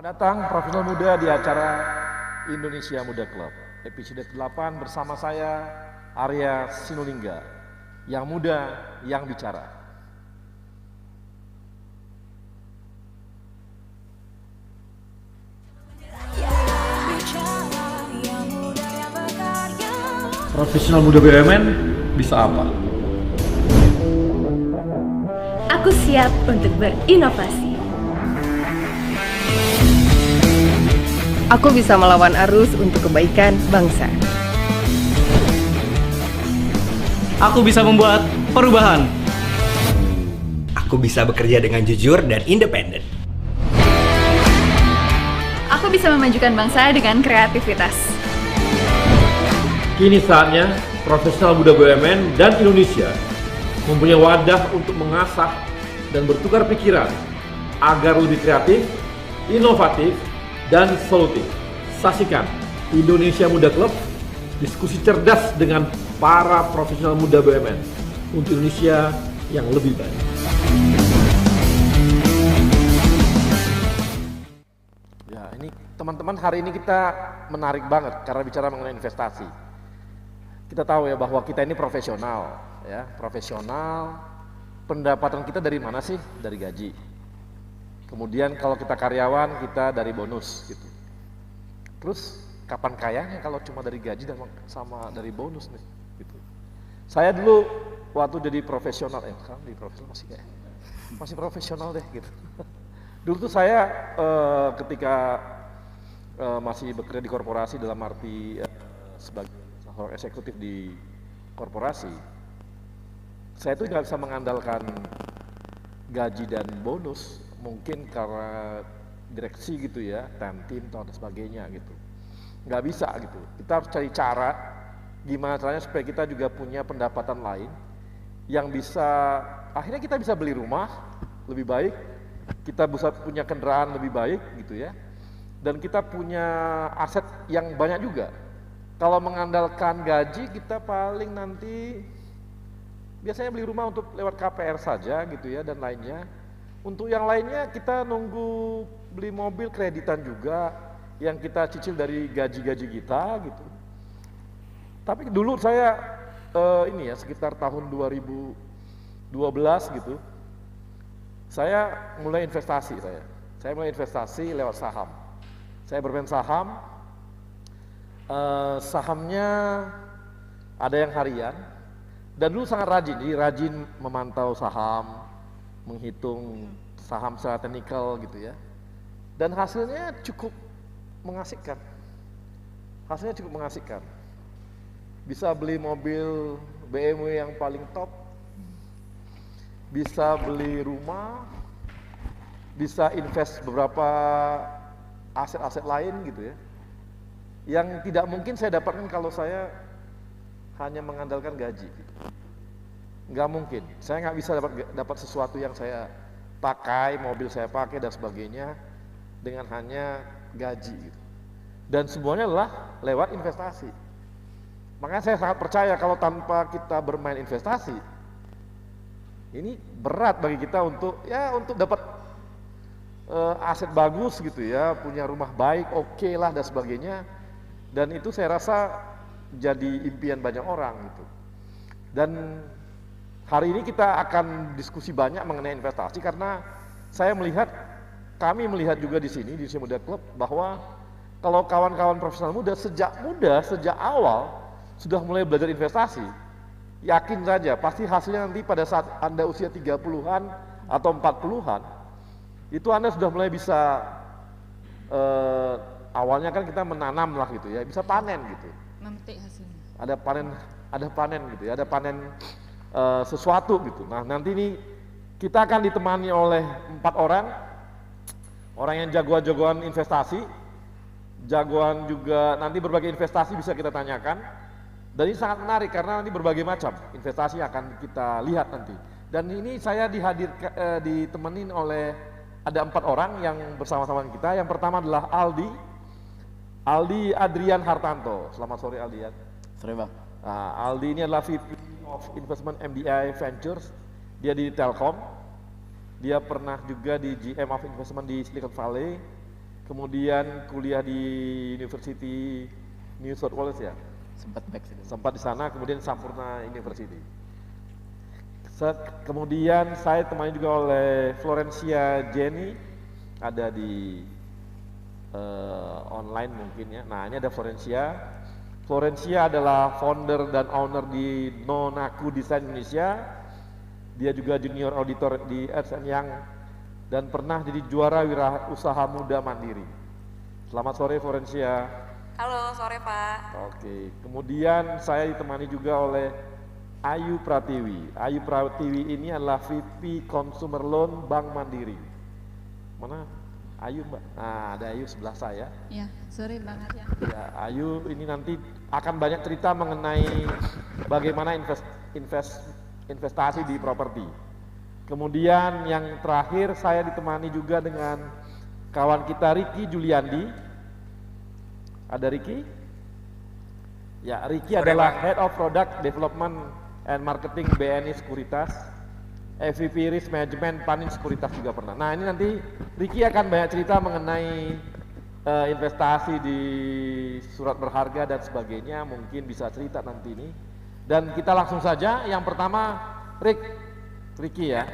Datang profesional muda di acara Indonesia Muda Club. Episode 8 bersama saya Arya Sinulinga. Yang muda, yang bicara. Profesional muda BUMN bisa apa? Aku siap untuk berinovasi. Aku bisa melawan arus untuk kebaikan bangsa. Aku bisa membuat perubahan. Aku bisa bekerja dengan jujur dan independen. Aku bisa memajukan bangsa dengan kreativitas. Kini saatnya profesional muda BUMN dan Indonesia mempunyai wadah untuk mengasah dan bertukar pikiran agar lebih kreatif, inovatif, dan solutif. Saksikan Indonesia Muda Club, diskusi cerdas dengan para profesional muda BUMN untuk Indonesia yang lebih baik. Ya, ini teman-teman, hari ini kita menarik banget karena bicara mengenai investasi. Kita tahu ya bahwa kita ini profesional, ya, profesional. Pendapatan kita dari mana sih? Dari gaji. Kemudian kalau kita karyawan, kita dari bonus gitu. Terus kapan kayanya kalau cuma dari gaji dan sama dari bonus nih gitu. Saya dulu waktu jadi profesional, sekarang di profesional masih profesional deh gitu. Dulu tuh saya ketika masih bekerja di korporasi dalam arti sebagai seorang eksekutif di korporasi, saya tuh nggak bisa mengandalkan gaji dan bonus. Mungkin karena direksi gitu ya, tim atau sebagainya gitu. Nggak bisa gitu. Kita harus cari cara gimana caranya supaya kita juga punya pendapatan lain yang bisa, akhirnya kita bisa beli rumah lebih baik, kita bisa punya kendaraan lebih baik gitu ya, dan kita punya aset yang banyak juga. Kalau mengandalkan gaji, kita paling nanti biasanya beli rumah untuk lewat KPR saja gitu ya, dan lainnya. Untuk yang lainnya kita nunggu beli mobil kreditan juga yang kita cicil dari gaji-gaji kita gitu. Tapi dulu saya ini ya sekitar tahun 2012 gitu, saya mulai investasi. Saya mulai investasi lewat saham. Saya bermain saham, sahamnya ada yang harian, dan dulu sangat rajin, jadi rajin memantau saham, menghitung saham secara teknikal gitu ya, dan hasilnya cukup mengasihkan. Bisa beli mobil BMW yang paling top, bisa beli rumah, bisa invest beberapa aset-aset lain gitu ya, yang tidak mungkin saya dapatkan kalau saya hanya mengandalkan gaji gitu. Nggak mungkin, saya nggak bisa dapat sesuatu yang saya pakai, mobil saya pakai dan sebagainya dengan hanya gaji gitu. Dan semuanya adalah lewat investasi. Makanya saya sangat percaya kalau tanpa kita bermain investasi, ini berat bagi kita untuk dapat aset bagus gitu ya, punya rumah baik, oke lah dan sebagainya. Dan itu saya rasa jadi impian banyak orang gitu. Dan hari ini kita akan diskusi banyak mengenai investasi karena kami melihat juga di sini di Indonesia Muda Club bahwa kalau kawan-kawan profesional muda, sejak awal sudah mulai belajar investasi, yakin saja pasti hasilnya nanti pada saat Anda usia 30-an atau 40-an, itu Anda sudah mulai bisa, awalnya kan kita menanam lah gitu ya, bisa panen gitu. Memetik hasilnya. Ada panen gitu ya, ada panen sesuatu gitu. Nah nanti ini kita akan ditemani oleh 4 orang yang jagoan investasi, jagoan juga nanti berbagai investasi bisa kita tanyakan. Dan ini sangat menarik karena nanti berbagai macam investasi akan kita lihat nanti. Dan ini saya ditemenin oleh ada 4 orang yang bersama-sama kita. Yang pertama adalah Aldi Adrian Hartanto. Selamat sore Aldi ya. Sore Bang. Nah, Aldi ini adalah VP of Investment MBI Ventures, dia di Telkom, dia pernah juga di GM of Investment di Silicon Valley, kemudian kuliah di University New South Wales ya, Sempat back sih. sempat di sana, kemudian Sampurna University. Kemudian saya temani juga oleh Florencia Jenny, ada di online mungkin ya. Nah ini ada Florencia. Florencia adalah founder dan owner di Nonaku Design Indonesia. Dia juga junior auditor di Ernst & Young dan pernah jadi juara wirausaha muda mandiri. Selamat sore Florencia. Halo, sore Pak. Oke, kemudian saya ditemani juga oleh Ayu Pratiwi. Ayu Pratiwi ini adalah VP Consumer Loan Bank Mandiri. Mana Ayu Mbak? Nah, ada Ayu sebelah saya. Ya, sore banget ya. Ya, Ayu ini nanti akan banyak cerita mengenai bagaimana investasi di properti. Kemudian yang terakhir saya ditemani juga dengan kawan kita Ricky Juliandi. Ada Ricky? Ya, Ricky adalah Head of Product Development and Marketing BNI Sekuritas, EVP Risk Management Panin Sekuritas juga pernah. Nah ini nanti Ricky akan banyak cerita mengenai investasi di surat berharga dan sebagainya, mungkin bisa cerita nanti ini. Dan kita langsung saja, yang pertama Ricky ya.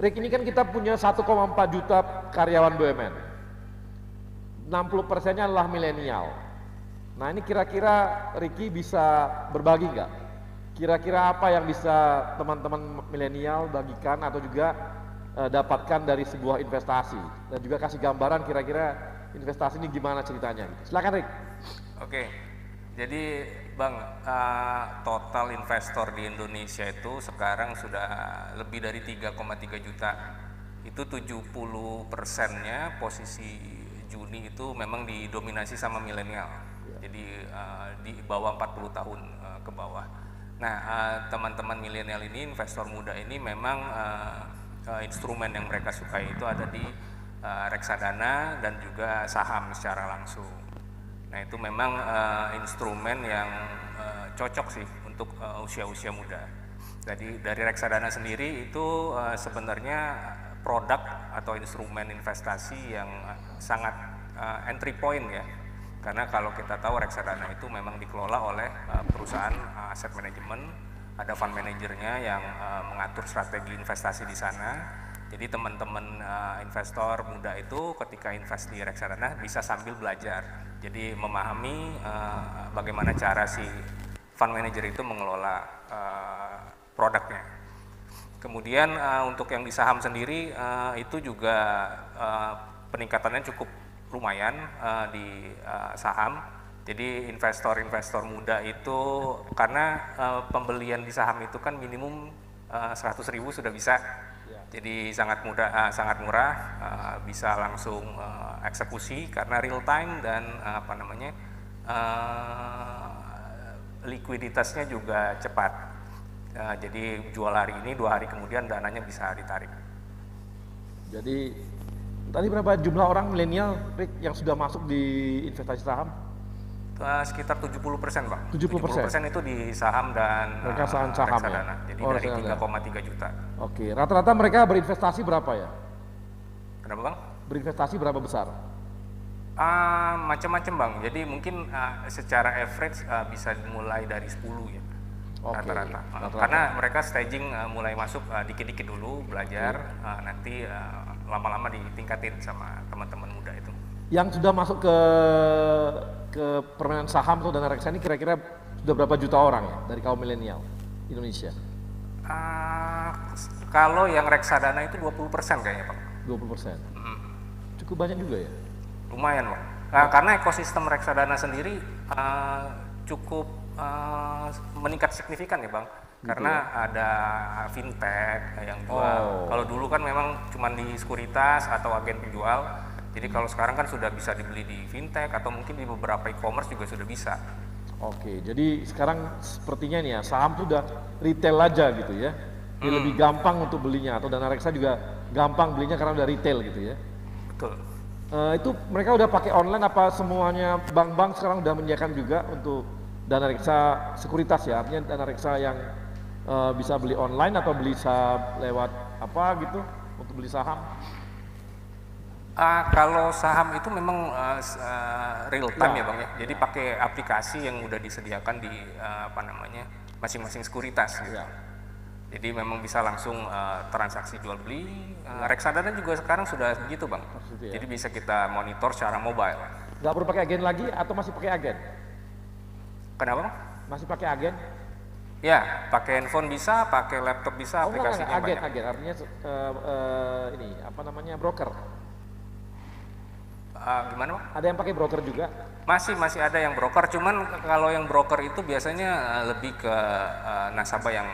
Rick, ini kan kita punya 1,4 juta karyawan BUMN, 60%-nya adalah milenial. Nah ini kira-kira Ricky bisa berbagi nggak? Kira-kira apa yang bisa teman-teman milenial bagikan atau juga dapatkan dari sebuah investasi, dan juga kasih gambaran kira-kira investasi ini gimana ceritanya. Silakan Rick. Oke, jadi Bang, total investor di Indonesia itu sekarang sudah lebih dari 3,3 juta. Itu 70%-nya posisi Juni itu memang didominasi sama milenial. Jadi di bawah 40 tahun ke bawah. Nah, teman-teman milenial ini, investor muda ini memang instrumen yang mereka sukai itu ada di reksadana dan juga saham secara langsung. Nah, itu memang instrumen yang cocok sih untuk usia-usia muda. Jadi dari reksadana sendiri itu sebenarnya produk atau instrumen investasi yang sangat entry point ya. Karena kalau kita tahu reksadana itu memang dikelola oleh perusahaan aset manajemen, ada fund manajernya yang mengatur strategi investasi di sana. Jadi teman-teman investor muda itu ketika invest di reksadana bisa sambil belajar. Jadi memahami bagaimana cara si fund manager itu mengelola produknya. Kemudian untuk yang di saham sendiri itu juga peningkatannya cukup lumayan di saham. Jadi investor-investor muda itu karena pembelian di saham itu kan minimum 100.000 sudah bisa. Jadi sangat mudah, sangat murah, bisa langsung eksekusi karena real time dan likuiditasnya juga cepat. Jadi jual hari ini, 2 hari kemudian dananya bisa ditarik. Jadi tadi berapa jumlah orang milenial yang sudah masuk di investasi saham? Sekitar 70% Bang. 70% itu di saham dan saham reksadana. Ya? Jadi dari 3,3 juta. Oke, rata-rata mereka berinvestasi berapa ya? Kenapa Bang? Berinvestasi berapa besar? Macam-macam Bang. Jadi mungkin secara average bisa dimulai dari 10 ya. Rata-rata. Karena mereka staging mulai masuk dikit-dikit dulu belajar, nanti lama-lama ditingkatin sama teman-teman muda itu. Yang sudah masuk ke permainan saham atau dana reksadana ini kira-kira sudah berapa juta orang ya dari kaum milenial Indonesia? Kalau yang reksadana itu 20% kayaknya Pak. 20%? Cukup banyak juga ya? Lumayan Pak. Karena ekosistem reksadana sendiri cukup meningkat signifikan ya Bang. Karena ada fintech yang jual. Kalau dulu kan memang cuma di sekuritas atau agen penjual. Jadi kalau sekarang kan sudah bisa dibeli di fintech atau mungkin di beberapa e-commerce juga sudah bisa. Oke, jadi sekarang sepertinya nih ya saham sudah retail aja gitu ya. Jadi lebih gampang untuk belinya, atau dana reksa juga gampang belinya karena udah retail gitu ya. Betul. Itu mereka udah pakai online apa semuanya bank-bank sekarang udah menyediakan juga untuk dana reksa sekuritas ya, artinya dana reksa yang bisa beli online atau bisa lewat apa gitu untuk beli saham? Kalau saham itu memang real time ya Bang ya. Jadi pakai aplikasi yang udah disediakan di masing-masing sekuritas gitu. Ya. Jadi memang bisa langsung transaksi jual beli. Reksadana juga sekarang sudah begitu Bang. Ya. Jadi bisa kita monitor secara mobile. Nggak perlu pakai agen lagi atau masih pakai agen? Kenapa Bang? Masih pakai agen? Ya, pakai handphone bisa, pakai laptop bisa, aplikasinya agen, banyak. agen artinya ini apa namanya broker. Gimana Bang? Ada yang pakai broker juga? Masih ada yang broker, cuman kalau yang broker itu biasanya lebih ke nasabah yang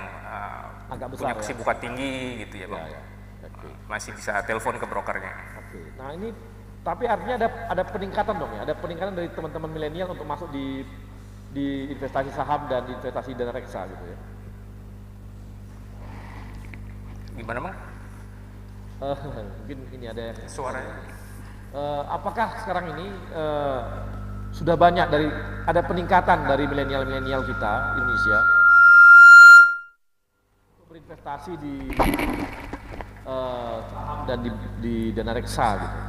Agak besar, punya ya? kesibukan tinggi gitu ya Bang. Ya. Oke. Masih bisa telepon ke brokernya. Oke. Nah ini tapi artinya ada peningkatan dong ya, ada peningkatan dari teman-teman milenial untuk masuk di investasi saham dan investasi dana reksa gitu ya. Gimana Bang? Mungkin ini ada yang Suaranya. apakah sekarang ini sudah banyak ada peningkatan dari milenial kita Indonesia untuk berinvestasi di saham dan di dana reksa gitu.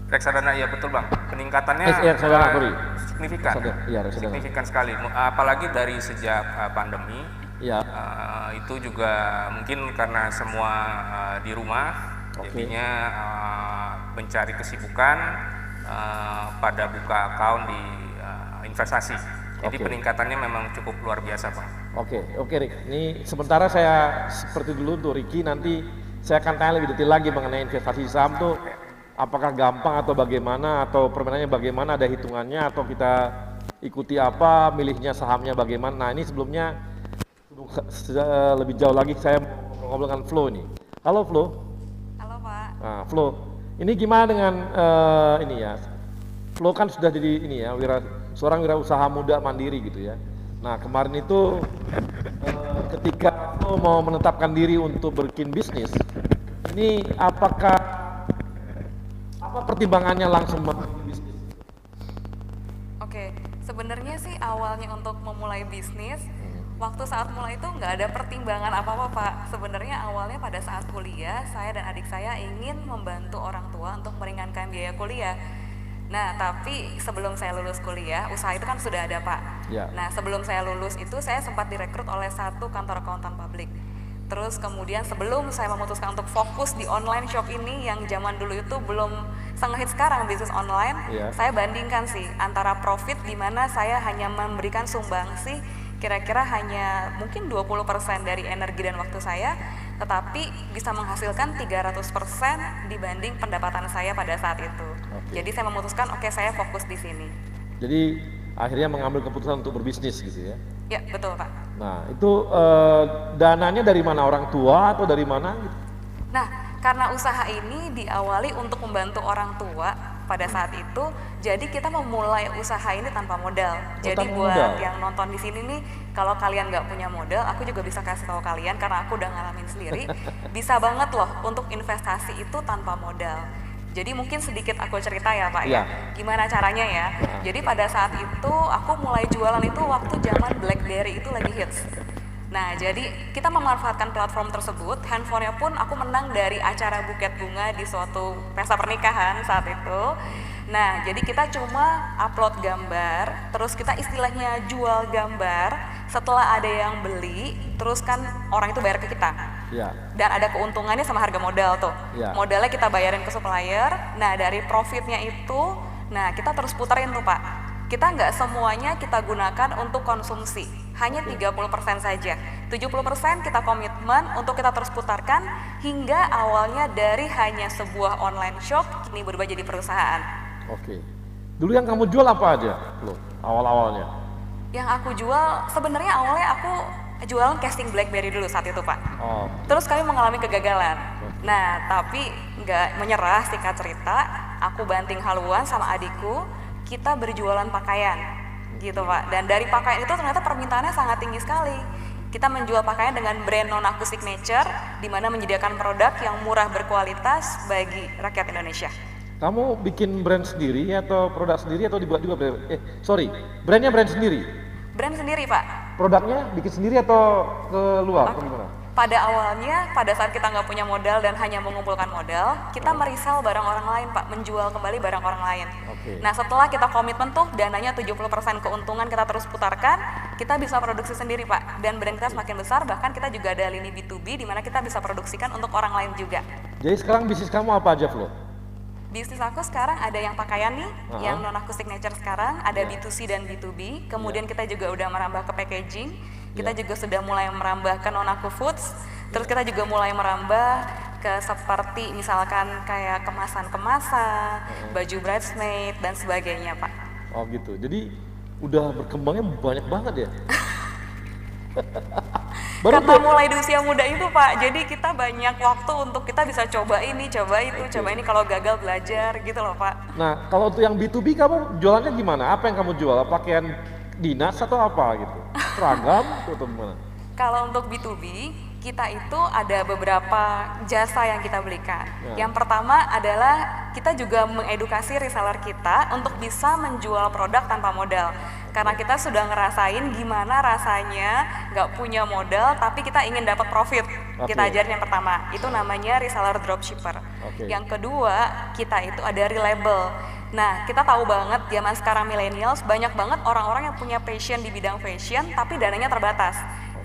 Reksadana ya betul Bang. Peningkatannya reksadana, sorry. Signifikan. Reksadana. Signifikan sekali. Apalagi dari sejak pandemi. Ya. Itu juga mungkin karena semua di rumah, jadinya mencari kesibukan pada buka account di investasi. Jadi peningkatannya memang cukup luar biasa Bang. Oke Rick. Ini sementara saya seperti dulu untuk Ricky, nanti saya akan tanya lebih detail lagi mengenai investasi saham tuh. Apakah gampang atau bagaimana, atau permainannya bagaimana, ada hitungannya, atau kita ikuti apa, milihnya sahamnya bagaimana. Nah ini sebelumnya lebih jauh lagi saya mau ngobrol dengan Flo ini. Halo Flo. Halo Pak. Nah Flo, ini gimana dengan ini ya, Flo kan sudah jadi ini ya, seorang wirausaha muda mandiri gitu ya. Nah kemarin itu ketika Flo mau menetapkan diri untuk bikin bisnis, ini apa pertimbangannya langsung memulai bisnis? Oke, sebenarnya sih awalnya untuk memulai bisnis, waktu saat mulai itu nggak ada pertimbangan apa-apa Pak. Sebenarnya awalnya pada saat kuliah, saya dan adik saya ingin membantu orang tua untuk meringankan biaya kuliah. Nah, tapi sebelum saya lulus kuliah, usaha itu kan sudah ada Pak. Ya. Nah, sebelum saya lulus itu saya sempat direkrut oleh satu kantor akuntan publik. Terus kemudian sebelum saya memutuskan untuk fokus di online shop ini yang zaman dulu itu belum sengehit sekarang bisnis online, saya bandingkan sih antara profit di mana saya hanya memberikan sumbangsi kira-kira hanya mungkin 20% dari energi dan waktu saya, tetapi bisa menghasilkan 300% dibanding pendapatan saya pada saat itu. Jadi saya memutuskan saya fokus di sini. Jadi akhirnya mengambil keputusan untuk berbisnis gitu ya? Ya betul Pak. Nah itu dananya dari mana, orang tua atau dari mana gitu? Nah karena usaha ini diawali untuk membantu orang tua pada saat itu, jadi kita memulai usaha ini tanpa modal. Jadi buat yang nonton di sini nih, kalau kalian nggak punya modal, aku juga bisa kasih tahu kalian karena aku udah ngalamin sendiri, bisa banget loh untuk investasi itu tanpa modal. Jadi mungkin sedikit aku cerita ya Pak ya, gimana caranya ya. Jadi pada saat itu aku mulai jualan itu waktu zaman BlackBerry itu lagi hits. Nah jadi kita memanfaatkan platform tersebut, handphonenya pun aku menang dari acara buket bunga di suatu pesta pernikahan saat itu. Nah jadi kita cuma upload gambar, terus kita istilahnya jual gambar, setelah ada yang beli, terus kan orang itu bayar ke kita. Dan ada keuntungannya sama harga modal tuh. Modalnya kita bayarin ke supplier, nah dari profitnya itu, nah kita terus puterin tuh Pak. Kita nggak semuanya kita gunakan untuk konsumsi, hanya 30% saja. 70% kita komitmen untuk kita terus putarkan hingga awalnya dari hanya sebuah online shop, kini berubah jadi perusahaan. Oke. Dulu yang kamu jual apa aja, lo awal-awalnya? Yang aku jual, sebenarnya awalnya aku jualan casing BlackBerry dulu saat itu Pak. Terus kami mengalami kegagalan. Nah, tapi nggak menyerah, singkat cerita, aku banting haluan sama adikku, kita berjualan pakaian, gitu Pak. Dan dari pakaian itu ternyata permintaannya sangat tinggi sekali. Kita menjual pakaian dengan brand non-aku signature, di mana menyediakan produk yang murah berkualitas bagi rakyat Indonesia. Kamu bikin brand sendiri atau produk sendiri atau dibuat juga brand? Brandnya brand sendiri? Brand sendiri Pak. Produknya bikin sendiri atau ke luar? Atau gimana? pada awalnya, pada saat kita nggak punya modal dan hanya mengumpulkan modal, kita merisal barang orang lain, Pak, menjual kembali barang orang lain. Nah, setelah kita komitmen tuh dananya 70% keuntungan kita terus putarkan, kita bisa produksi sendiri, Pak. Dan brand kita semakin besar, bahkan kita juga ada lini B2B di mana kita bisa produksikan untuk orang lain juga. Jadi sekarang bisnis kamu apa aja, Flo? Bisnis aku sekarang ada yang pakaian nih, yang non-acoustic nature sekarang, ada B2C dan B2B, kemudian kita juga udah merambah ke packaging, kita juga sudah mulai merambah ke non-aku foods, terus kita juga mulai merambah ke seperti misalkan kayak kemasan-kemasan, baju bridesmaid, dan sebagainya, Pak. Oh gitu, jadi udah berkembangnya banyak banget ya? Karena mulai di usia muda itu, Pak, jadi kita banyak waktu untuk kita bisa coba ini, coba itu, coba ini, kalau gagal belajar gitu loh, Pak. Nah, kalau untuk yang B2B kamu jualannya gimana? Apa yang kamu jual? Pakaian dinas atau apa gitu? Seragam atau gimana? Kalau untuk B2B, kita itu ada beberapa jasa yang kita berikan. Yang pertama adalah kita juga mengedukasi reseller kita untuk bisa menjual produk tanpa modal. Karena kita sudah ngerasain gimana rasanya nggak punya modal tapi kita ingin dapat profit. Kita ajarin yang pertama, itu namanya reseller dropshipper. Yang kedua, kita itu ada reliable. Nah, kita tahu banget zaman sekarang millennials banyak banget orang-orang yang punya passion di bidang fashion tapi dananya terbatas.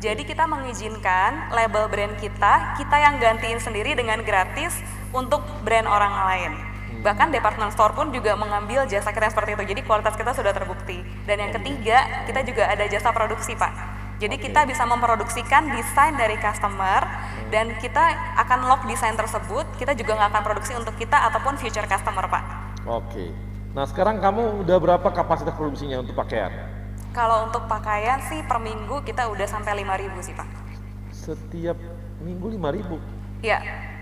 Jadi kita mengizinkan label brand kita yang gantiin sendiri dengan gratis untuk brand orang lain. Bahkan department store pun juga mengambil jasa kita seperti itu. Jadi kualitas kita sudah terbukti. Dan yang ketiga, kita juga ada jasa produksi, Pak. Jadi kita bisa memproduksikan desain dari customer dan kita akan lock desain tersebut. Kita juga nggak akan produksi untuk kita ataupun future customer, Pak. Oke. Nah, sekarang kamu udah berapa kapasitas produksinya untuk pakaian? Kalau untuk pakaian sih per minggu kita udah sampai 5.000 sih, Pak. Setiap minggu 5.000? Iya.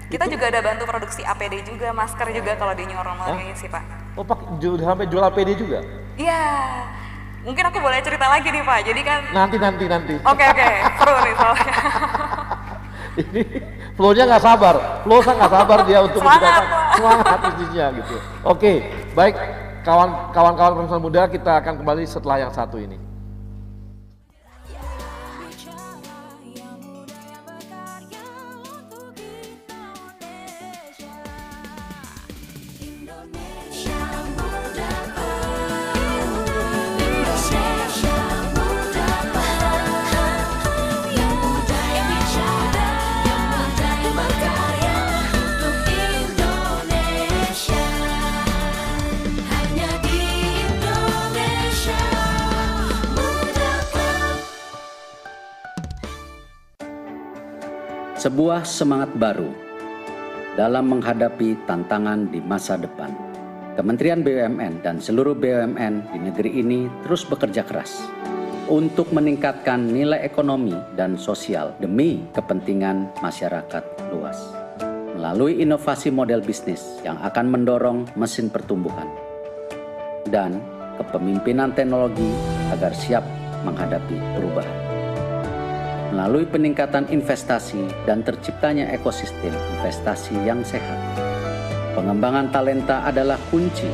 Kita juga ada bantu produksi APD juga, masker juga kalau di new normalnya sih, Pak. Oh, udah sampai jual APD juga? Iya. Mungkin aku boleh cerita lagi nih, Pak. Jadi kan Nanti. Oke. Seru nih soalnya. Ini Flo-nya nggak sabar. Flo nggak sabar dia untuk menceritakan semangat bisnisnya gitu. Oke, baik. Kawan-kawan profesional muda, kita akan kembali setelah yang satu ini. Sebuah semangat baru dalam menghadapi tantangan di masa depan. Kementerian BUMN dan seluruh BUMN di negeri ini terus bekerja keras untuk meningkatkan nilai ekonomi dan sosial demi kepentingan masyarakat luas. Melalui inovasi model bisnis yang akan mendorong mesin pertumbuhan dan kepemimpinan teknologi agar siap menghadapi perubahan. Melalui peningkatan investasi dan terciptanya ekosistem investasi yang sehat. Pengembangan talenta adalah kunci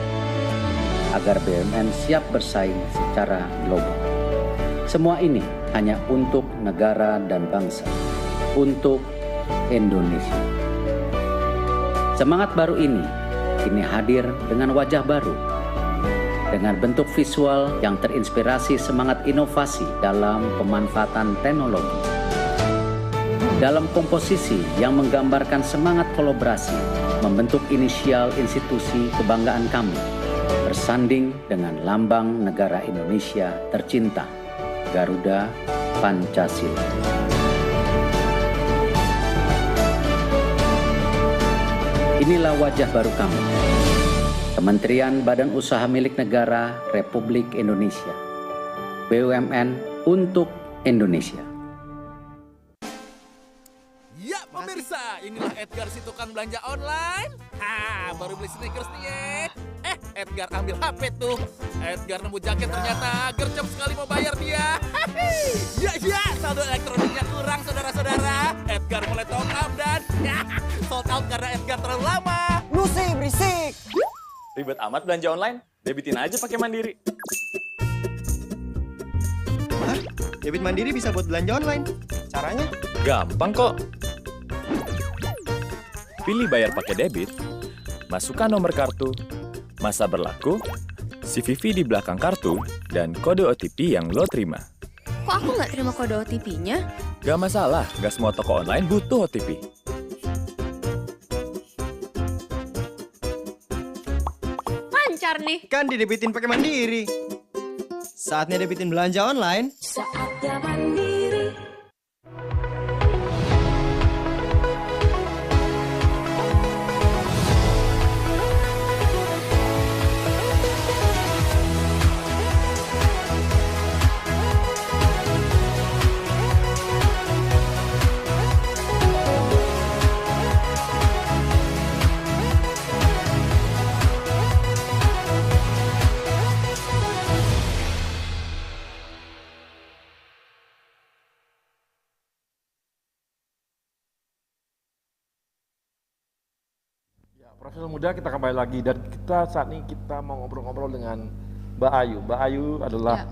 agar BUMN siap bersaing secara global. Semua ini hanya untuk negara dan bangsa, untuk Indonesia. Semangat baru ini kini hadir dengan wajah baru, dengan bentuk visual yang terinspirasi semangat inovasi dalam pemanfaatan teknologi. Dalam komposisi yang menggambarkan semangat kolaborasi, membentuk inisial institusi kebanggaan kami, bersanding dengan lambang negara Indonesia tercinta, Garuda Pancasila. Inilah wajah baru kami, Kementerian Badan Usaha Milik Negara Republik Indonesia, BUMN untuk Indonesia. Ya pemirsa, inilah Edgar si tukang belanja online. Baru beli sneakers nih ya. Edgar ambil HP tuh. Edgar nemu jaket ternyata gercep sekali mau bayar dia. Ya, saldo elektroniknya kurang saudara-saudara. Edgar mulai top up dan sold out karena Edgar terlalu lama. Lu sih berisik. Ribet amat belanja online, debitin aja pakai Mandiri. Hah? Debit Mandiri bisa buat belanja online? Caranya? Gampang kok. Pilih bayar pakai debit, masukkan nomor kartu, masa berlaku, CVV di belakang kartu, dan kode OTP yang lo terima. Kok aku nggak terima kode OTP-nya? Gak masalah, gak semua toko online butuh OTP. Lancar nih. Kan didebitin pakai Mandiri. Saatnya debitin belanja online. Saatnya Mandiri. Profesional muda, kita kembali lagi dan kita saat ini kita mau ngobrol-ngobrol dengan Mbak Ayu. Mbak Ayu adalah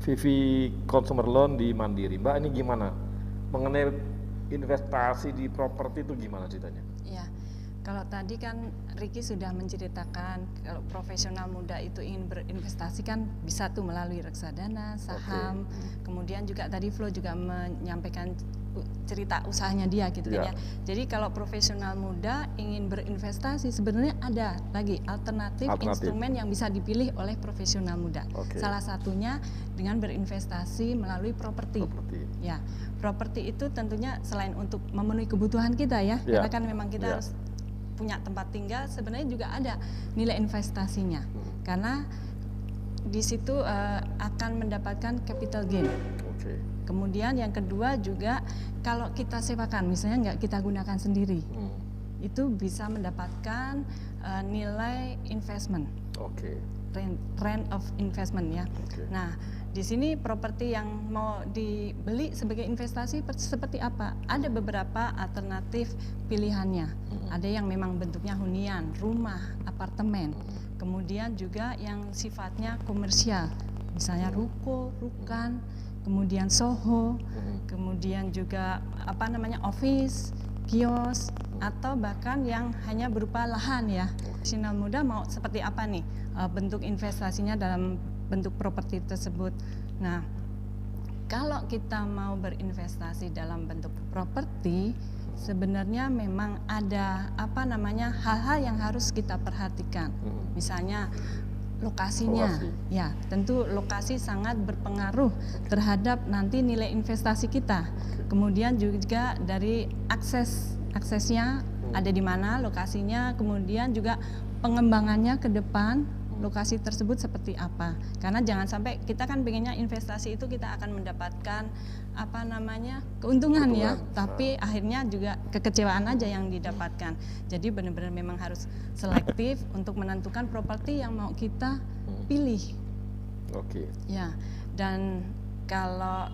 VP Consumer Loan di Mandiri. Mbak, ini gimana mengenai investasi di properti itu gimana ceritanya? Ya, kalau tadi kan Ricky sudah menceritakan kalau profesional muda itu ingin berinvestasi kan bisa tuh melalui reksadana, saham, kemudian juga tadi Flo juga menyampaikan cerita usahanya dia gitu kan ya. Jadi kalau profesional muda ingin berinvestasi sebenarnya ada lagi alternatif instrumen yang bisa dipilih oleh profesional muda. Salah satunya dengan berinvestasi melalui properti. Ya, properti itu tentunya selain untuk memenuhi kebutuhan kita ya, karena kan memang kita harus punya tempat tinggal, sebenarnya juga ada nilai investasinya. Karena di situ akan mendapatkan capital gain. Kemudian yang kedua juga kalau kita sewakan, misalnya nggak kita gunakan sendiri, itu bisa mendapatkan nilai investment, trend of investment ya. Nah, di sini properti yang mau dibeli sebagai investasi seperti apa? Ada beberapa alternatif pilihannya. Ada yang memang bentuknya hunian, rumah, apartemen. Kemudian juga yang sifatnya komersial, misalnya ruko, rukan, kemudian Soho, kemudian juga office, kios, atau bahkan yang hanya berupa lahan ya. Profesional muda mau seperti apa nih bentuk investasinya dalam bentuk properti tersebut. Nah, kalau kita mau berinvestasi dalam bentuk properti, sebenarnya memang ada hal-hal yang harus kita perhatikan. Misalnya lokasinya, ya tentu lokasi sangat berpengaruh terhadap nanti nilai investasi kita. Kemudian juga dari aksesnya ada di mana lokasinya, kemudian juga pengembangannya ke depan lokasi tersebut seperti apa. Karena jangan sampai kita kan pengennya investasi itu kita akan mendapatkan keuntungan ya, tapi akhirnya juga kekecewaan aja yang didapatkan. Jadi benar-benar memang harus selektif untuk menentukan properti yang mau kita pilih. Ya, dan kalau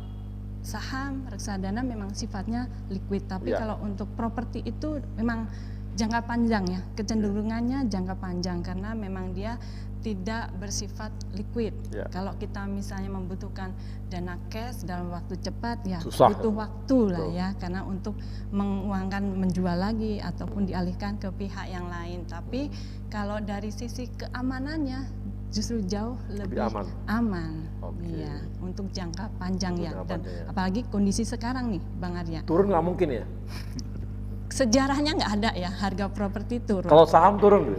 saham, reksadana memang sifatnya liquid, tapi kalau untuk properti itu memang jangka panjang ya, kecenderungannya jangka panjang karena memang dia tidak bersifat liquid. Kalau kita misalnya membutuhkan dana cash dalam waktu cepat ya susah, butuh waktu lah ya, karena untuk menguangkan menjual lagi ataupun dialihkan ke pihak yang lain. Tapi kalau dari sisi keamanannya justru jauh lebih aman. Iya, untuk jangka panjang ya. Dan apalagi kondisi sekarang nih Bang Arya. Turun nggak mungkin ya? Sejarahnya nggak ada ya harga properti turun. Kalau saham turun,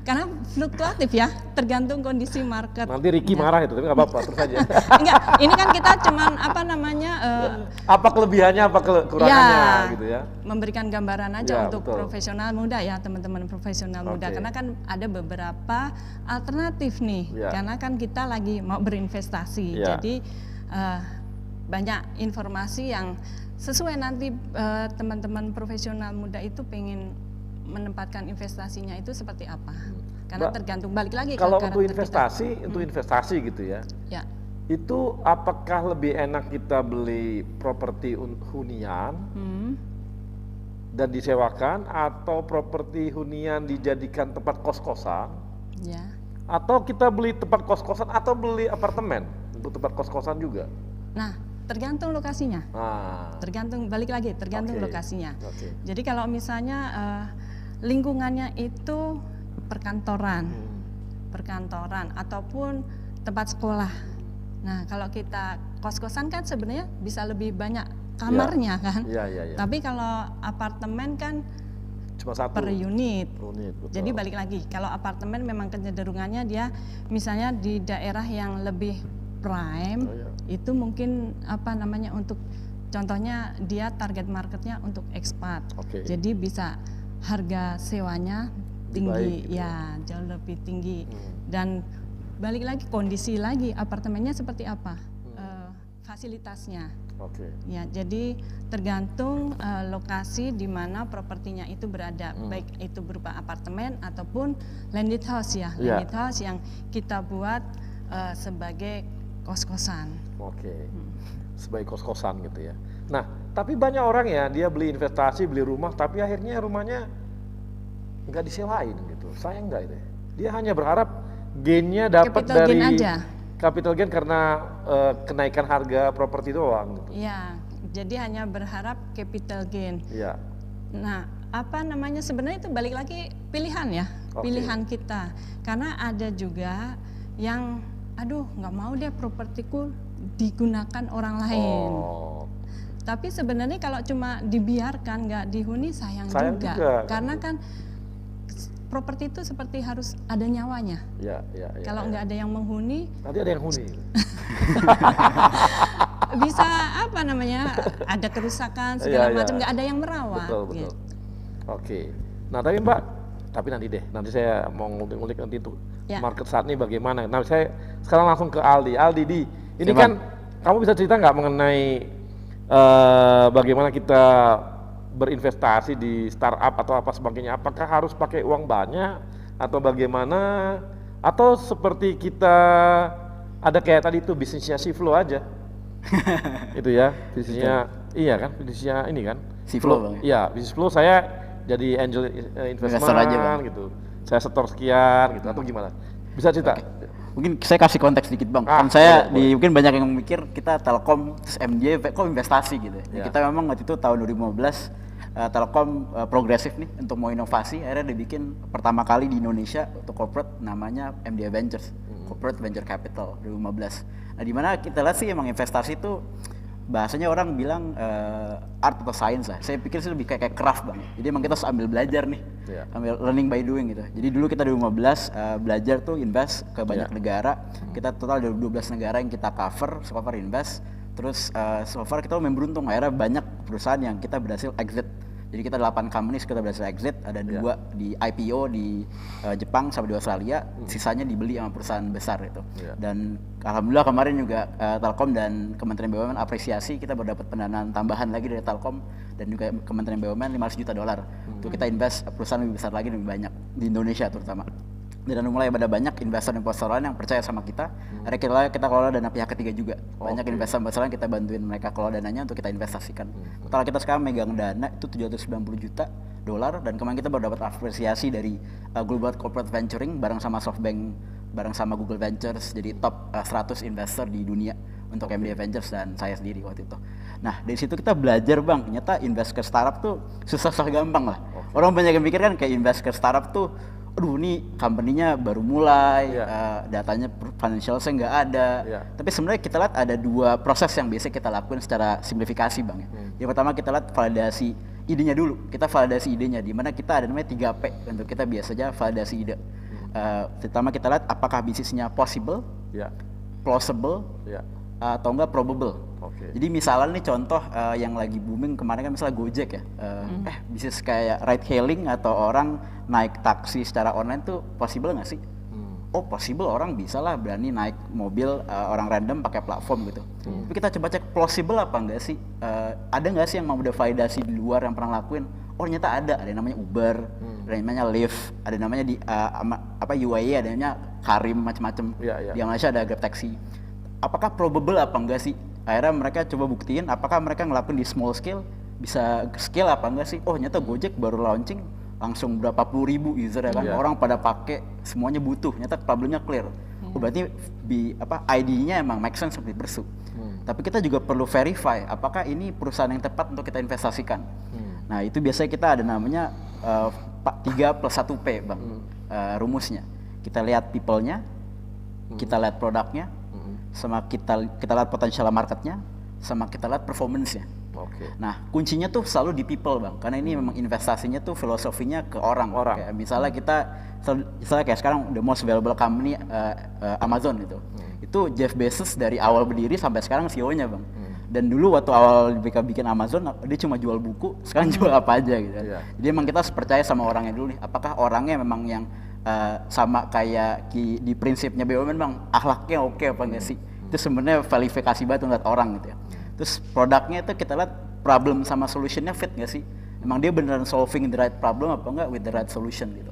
karena fluktuatif ya, tergantung kondisi market. Nanti Ricky marah itu, tapi nggak apa-apa, terus aja. Enggak, ini kan kita cuman apa kelebihannya, apa kekurangannya gitu ya. Memberikan gambaran aja untuk profesional muda ya, teman-teman profesional muda. Karena kan ada beberapa alternatif nih, karena kan kita lagi mau berinvestasi, jadi banyak informasi yang sesuai nanti teman-teman profesional muda itu pengen menempatkan investasinya itu seperti apa. Karena tergantung balik lagi kalau untuk investasi, untuk investasi gitu ya. Itu apakah lebih enak kita beli properti hunian dan disewakan, atau properti hunian dijadikan tempat kos-kosan? Atau kita beli tempat kos-kosan atau beli apartemen untuk tempat kos-kosan juga? Nah, Tergantung lokasinya. Tergantung lokasinya. Jadi kalau misalnya lingkungannya itu perkantoran ataupun tempat sekolah. Nah, kalau kita kos-kosan kan sebenarnya bisa lebih banyak kamarnya kan. Tapi kalau apartemen kan cuma satu per unit. Betul. Jadi balik lagi, kalau apartemen memang kecenderungannya dia misalnya di daerah yang lebih prime, itu mungkin untuk contohnya dia target marketnya untuk ekspat. Jadi bisa harga sewanya tinggi, baik, jauh lebih tinggi. Dan balik lagi kondisi lagi apartemennya seperti apa, fasilitasnya. Ya, jadi tergantung lokasi di mana propertinya itu berada, baik itu berupa apartemen ataupun landed house landed house yang kita buat sebagai kos-kosan. Sebagai kos-kosan gitu ya. Nah, tapi banyak orang ya, dia beli investasi, beli rumah, tapi akhirnya rumahnya nggak disewain gitu. Sayang nggak itu? Dia hanya berharap gainnya dapat dari capital gain karena kenaikan harga properti doang. Gitu. Iya, jadi hanya berharap capital gain. Iya. Nah, sebenarnya itu balik lagi pilihan ya, pilihan kita. Karena ada juga yang, nggak mau deh propertiku digunakan orang lain. Tapi sebenarnya kalau cuma dibiarkan nggak dihuni sayang juga. Karena kan properti itu seperti harus ada nyawanya. Kalau nggak ada yang menghuni, nanti ada yang huni. Bisa ada kerusakan segala macam, nggak ada yang merawat. Betul. Gitu. Nah tapi Mbak, nanti saya mau ngulik nanti itu market saat ini bagaimana. Nah saya sekarang langsung ke Aldi. Ini kan kamu bisa cerita nggak mengenai bagaimana kita berinvestasi di startup atau apa sebagainya, apakah harus pakai uang banyak atau bagaimana, atau seperti kita ada kayak tadi itu bisnisnya Siflo aja itu ya, bisnisnya bisnisnya ini kan Siflo. Iya, bisnis Flow saya jadi angel investment aja, gitu, saya setor sekian gitu, atau gimana, bisa cerita? Mungkin saya kasih konteks dikit Bang, kan saya mungkin banyak yang mikir kita Telkom, terus MJ kok investasi gitu ya. Kita memang waktu itu tahun 2015 Telkom progresif nih untuk mau inovasi, akhirnya dibikin pertama kali di Indonesia untuk corporate namanya MDA Ventures, Corporate Venture Capital 2015. Nah di mana kita lihat sih emang investasi itu bahasanya orang bilang art atau science lah. Saya pikir sih lebih kayak craft Bang. Jadi emang kita harus ambil belajar nih, ambil learning by doing gitu. Jadi dulu kita 2015 belajar tuh invest ke banyak negara. Kita total ada 12 negara yang kita cover invest. Terus so far kita beruntung, akhirnya banyak perusahaan yang kita berhasil exit. Jadi kita 8 companies kita berhasil exit, ada 2 di IPO di Jepang sama di Australia, sisanya dibeli sama perusahaan besar itu. Dan alhamdulillah kemarin juga Telkom dan Kementerian BUMN apresiasi, kita baru dapat pendanaan tambahan lagi dari Telkom dan juga Kementerian BUMN $500 juta untuk kita invest perusahaan lebih besar lagi, lebih banyak di Indonesia terutama. Dan mulai ada banyak investor lain yang percaya sama kita. Akhirnya kita kelola dana pihak ketiga juga. Banyak investor lain kita bantuin mereka kelola dananya untuk kita investasikan. Total kita sekarang megang dana itu $790 juta, dan kemarin kita baru dapat apresiasi dari Global Corporate Venturing bareng sama SoftBank, bareng sama Google Ventures, jadi top 100 investor di dunia untuk MDA Ventures dan saya sendiri waktu itu. Nah dari situ kita belajar Bang, ternyata invest ke startup tuh susah gampang lah. Orang banyak yang mikir kan kayak invest ke startup tuh, ini company-nya baru mulai, datanya financial-nya nggak ada. Tapi sebenarnya kita lihat ada 2 proses yang biasa kita lakukan secara simplifikasi Bang. Yang pertama kita lihat validasi idenya dulu. Kita validasi idenya, di mana kita ada namanya 3P untuk kita biasanya validasi ide. Pertama kita lihat apakah bisnisnya possible, plausible, atau enggak probable. Jadi misalnya nih contoh yang lagi booming kemarin kan misalnya Gojek ya, bisnis kayak ride hailing atau orang naik taksi secara online tuh possible nggak sih? Oh possible, orang bisa lah berani naik mobil orang random pakai platform gitu. Tapi kita coba cek plausible apa enggak sih? Ada nggak sih yang mau udah validasi di luar yang pernah lakuin? Oh ternyata ada yang namanya Uber, ada yang namanya Lyft, ada yang namanya di UAE, ada yang namanya Karim, macam-macam. Di Malaysia ada Grab Taxi. Apakah probable apa enggak sih? Akhirnya mereka coba buktiin apakah mereka ngelakuin di small scale, bisa scale apa enggak sih? Oh ternyata Gojek baru launching langsung berapa puluh ribu user ya kan, orang pada pakai, semuanya butuh, ternyata problemnya clear. Oh berarti ID-nya emang make sense seperti Bersu. Tapi kita juga perlu verify apakah ini perusahaan yang tepat untuk kita investasikan. Nah itu biasanya kita ada namanya 3+1P Bang, rumusnya. Kita lihat people-nya, kita lihat produknya, sama kita lihat potensial marketnya, sama kita lihat performance-nya. Nah kuncinya tuh selalu di people Bang, karena ini memang investasinya tuh filosofinya ke orang. Kayak misalnya kayak sekarang the most valuable company Amazon gitu. Itu Jeff Bezos dari awal berdiri sampai sekarang CEO-nya Bang. Dan dulu waktu awal mereka bikin Amazon, dia cuma jual buku, sekarang jual apa aja gitu. Jadi emang kita harus percaya sama orangnya dulu nih, apakah orangnya memang yang sama kayak di prinsipnya BUMN Bang, akhlaknya oke apa enggak sih? Itu sebenarnya verifikasi banget untuk orang gitu ya. Terus produknya itu kita lihat problem sama solutionnya fit nggak sih? Emang dia beneran solving the right problem apa enggak with the right solution gitu.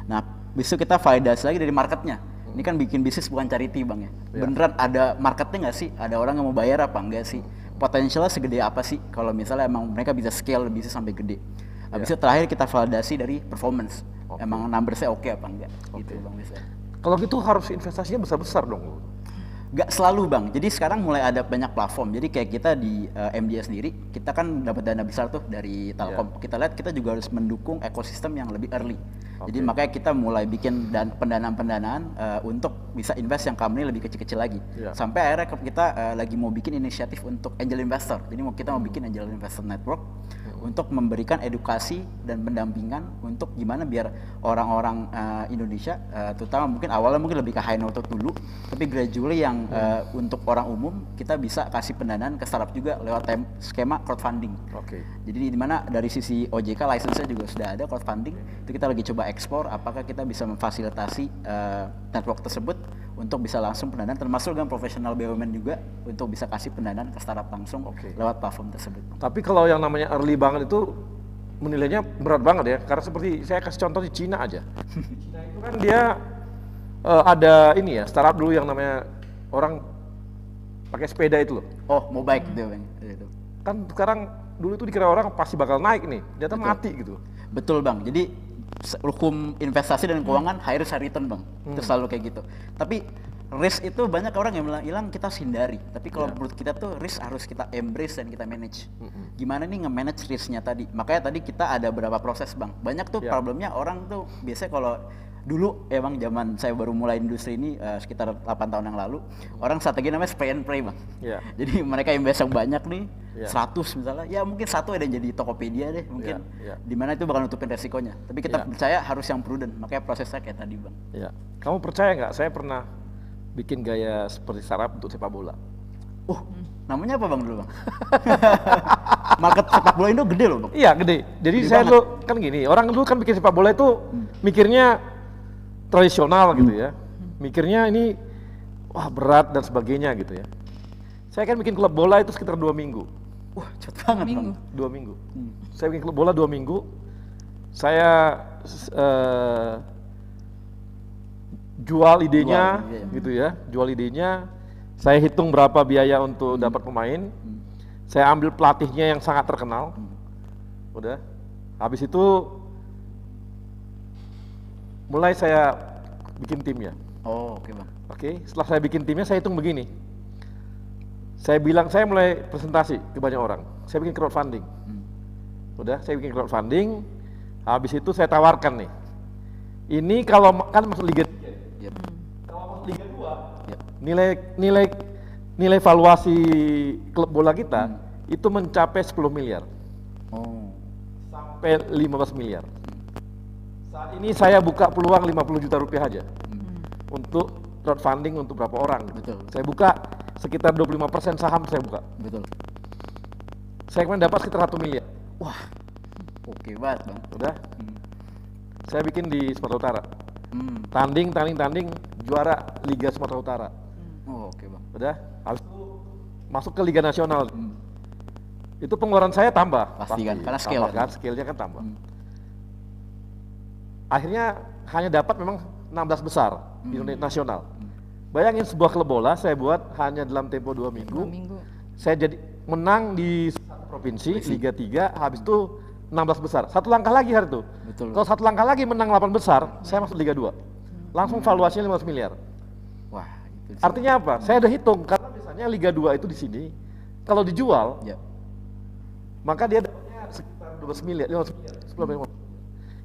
Nah besok kita validasi lagi dari marketnya. Ini kan bikin bisnis bukan charity Bang ya. Beneran ada marketnya nggak sih? Ada orang yang mau bayar apa enggak sih? Potensialnya segede apa sih? Kalau misalnya emang mereka bisa scale bisnis sampai gede. Habis itu terakhir kita validasi dari performance. Emang numbersnya oke apa enggak? Gitu Bang bisa. Kalau gitu harus investasinya besar-besar dong. Gak selalu Bang, jadi sekarang mulai ada banyak platform. Jadi kayak kita di MDA sendiri, kita kan dapat dana besar tuh dari Telkom. Kita lihat kita juga harus mendukung ekosistem yang lebih early. Jadi makanya kita mulai bikin pendanaan-pendanaan untuk bisa invest yang company lebih kecil-kecil lagi. Sampai akhirnya kita lagi mau bikin inisiatif untuk angel investor. Jadi kita mau bikin angel investor network untuk memberikan edukasi dan pendampingan untuk gimana biar orang-orang Indonesia, terutama mungkin awalnya mungkin lebih ke high net worth dulu, tapi gradually yang untuk orang umum kita bisa kasih pendanaan ke startup juga lewat skema crowdfunding. Jadi di mana dari sisi OJK license-nya juga sudah ada crowdfunding. Itu kita lagi coba ekspor apakah kita bisa memfasilitasi network tersebut untuk bisa langsung pendanaan, termasuk dengan profesional BUMN juga untuk bisa kasih pendanaan ke startup langsung lewat platform tersebut. Tapi kalau yang namanya early banget itu menilainya berat banget ya, karena seperti saya kasih contoh di Cina aja. Cina itu kan dia ada ini ya, startup dulu yang namanya orang pakai sepeda itu loh. Oh, Mobike gitu. Kan sekarang dulu itu dikira orang pasti bakal naik nih, ternyata mati gitu. Betul Bang, jadi hukum investasi dan keuangan high risk high return Bang, itu selalu kayak gitu. Tapi risk itu banyak orang yang bilang hilang kita harus hindari. Tapi kalau menurut kita tuh risk harus kita embrace dan kita manage. Gimana nih nge-manage risknya tadi? Makanya tadi kita ada beberapa proses Bang. Banyak tuh problemnya orang tuh biasanya kalau dulu emang zaman saya baru mulai industri ini sekitar 8 tahun yang lalu, orang strategi namanya spray and pray Bang. Jadi mereka invest yang banyak nih, 100 misalnya, ya mungkin satu ada yang jadi Tokopedia deh mungkin, dimana itu bakal nutupin resikonya. Tapi kita percaya harus yang prudent, makanya prosesnya kayak tadi Bang. Kamu percaya nggak? Saya pernah bikin gaya seperti startup untuk sepak bola. Namanya apa Bang dulu Bang? Market sepak bola Indo gede loh Bang. Iya gede. Jadi gede saya dulu kan gini, orang dulu kan bikin sepak bola itu mikirnya tradisional gitu ya, mikirnya ini wah berat dan sebagainya gitu ya. Saya kan bikin klub bola itu sekitar 2 minggu. Wah cepet banget Bang. 2 minggu. Saya bikin klub bola 2 minggu. Saya jual idenya gitu ya, jual idenya. Saya hitung berapa biaya untuk dapat pemain. Saya ambil pelatihnya yang sangat terkenal. Udah. Habis itu mulai saya bikin timnya. Oke Bang. Setelah saya bikin timnya, saya hitung begini. Saya bilang, saya mulai presentasi ke banyak orang. Saya bikin crowdfunding. Udah, saya bikin crowdfunding. Habis itu saya tawarkan nih. Ini kalau kan masuk Liga 3. Kalau masuk Liga 2, nilai valuasi klub bola kita itu mencapai 10 miliar. Sampai 15 miliar. Saat ini saya buka peluang 50 juta rupiah aja untuk crowdfunding untuk berapa orang. Saya buka sekitar 25% saham saya buka. Saya kemarin dapat sekitar 1 miliar. Wah, oke banget Bang. Udah. Saya bikin di Sumatera Utara. Tanding, juara Liga Sumatera Utara. Oke Bang. Udah. Habis itu masuk ke Liga Nasional. Itu pengeluaran saya tambah. Pasti kan, karena scale kan, scale-nya kan tambah. Akhirnya hanya dapat memang 16 besar di Indonesia nasional. Bayangin sebuah klub bola saya buat hanya dalam tempo 2 minggu. Saya jadi menang di provinsi Liga 3, habis itu 16 besar. Satu langkah lagi hari itu. Kalau satu langkah lagi menang 8 besar, saya masuk Liga 2. Langsung valuasinya 15 miliar. Wah, artinya apa? Saya udah hitung karena biasanya bahwasanya Liga 2 itu di sini kalau dijual, maka dia dapatnya sekitar 12 miliar, 15 miliar, 10 miliar.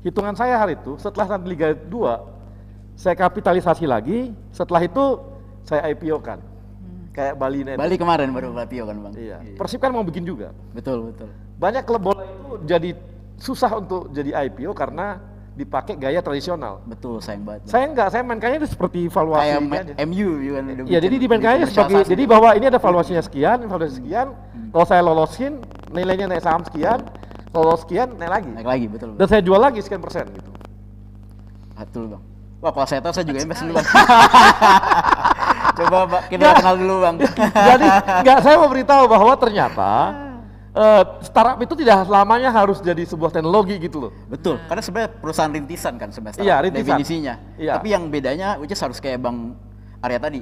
Hitungan saya hari itu, setelah nanti Liga 2, saya kapitalisasi lagi, setelah itu saya IPO-kan. Kayak Bali United. Bali kemarin baru IPO kan Bang? Iya. Persib kan mau bikin juga. Betul, betul. Banyak klub bola itu jadi susah untuk jadi IPO karena dipakai gaya tradisional. Betul, sayang banget. Saya enggak, saya mainkannya itu seperti valuasi kayak MU kan. Iya, jadi dimainkannya sebagai, jadi bahwa ini ada valuasinya sekian, valuasi sekian, kalau saya lolosin, nilainya naik saham sekian, kalau sekian, naik lagi. Naik lagi, betul. Dan saya jual lagi sekian persen gitu. Betul Bang. Wah, kalau saya tahu saya juga invest dulu Bang. Coba Pak, kita kenal dulu Bang. Jadi, enggak, saya mau beritahu bahwa ternyata startup itu tidak selamanya harus jadi sebuah teknologi gitu loh. Betul, karena sebenarnya perusahaan rintisan kan sebenarnya. Iya, rintisan. Definisinya. Iya. Tapi yang bedanya, which is harus kayak Bang Arya tadi,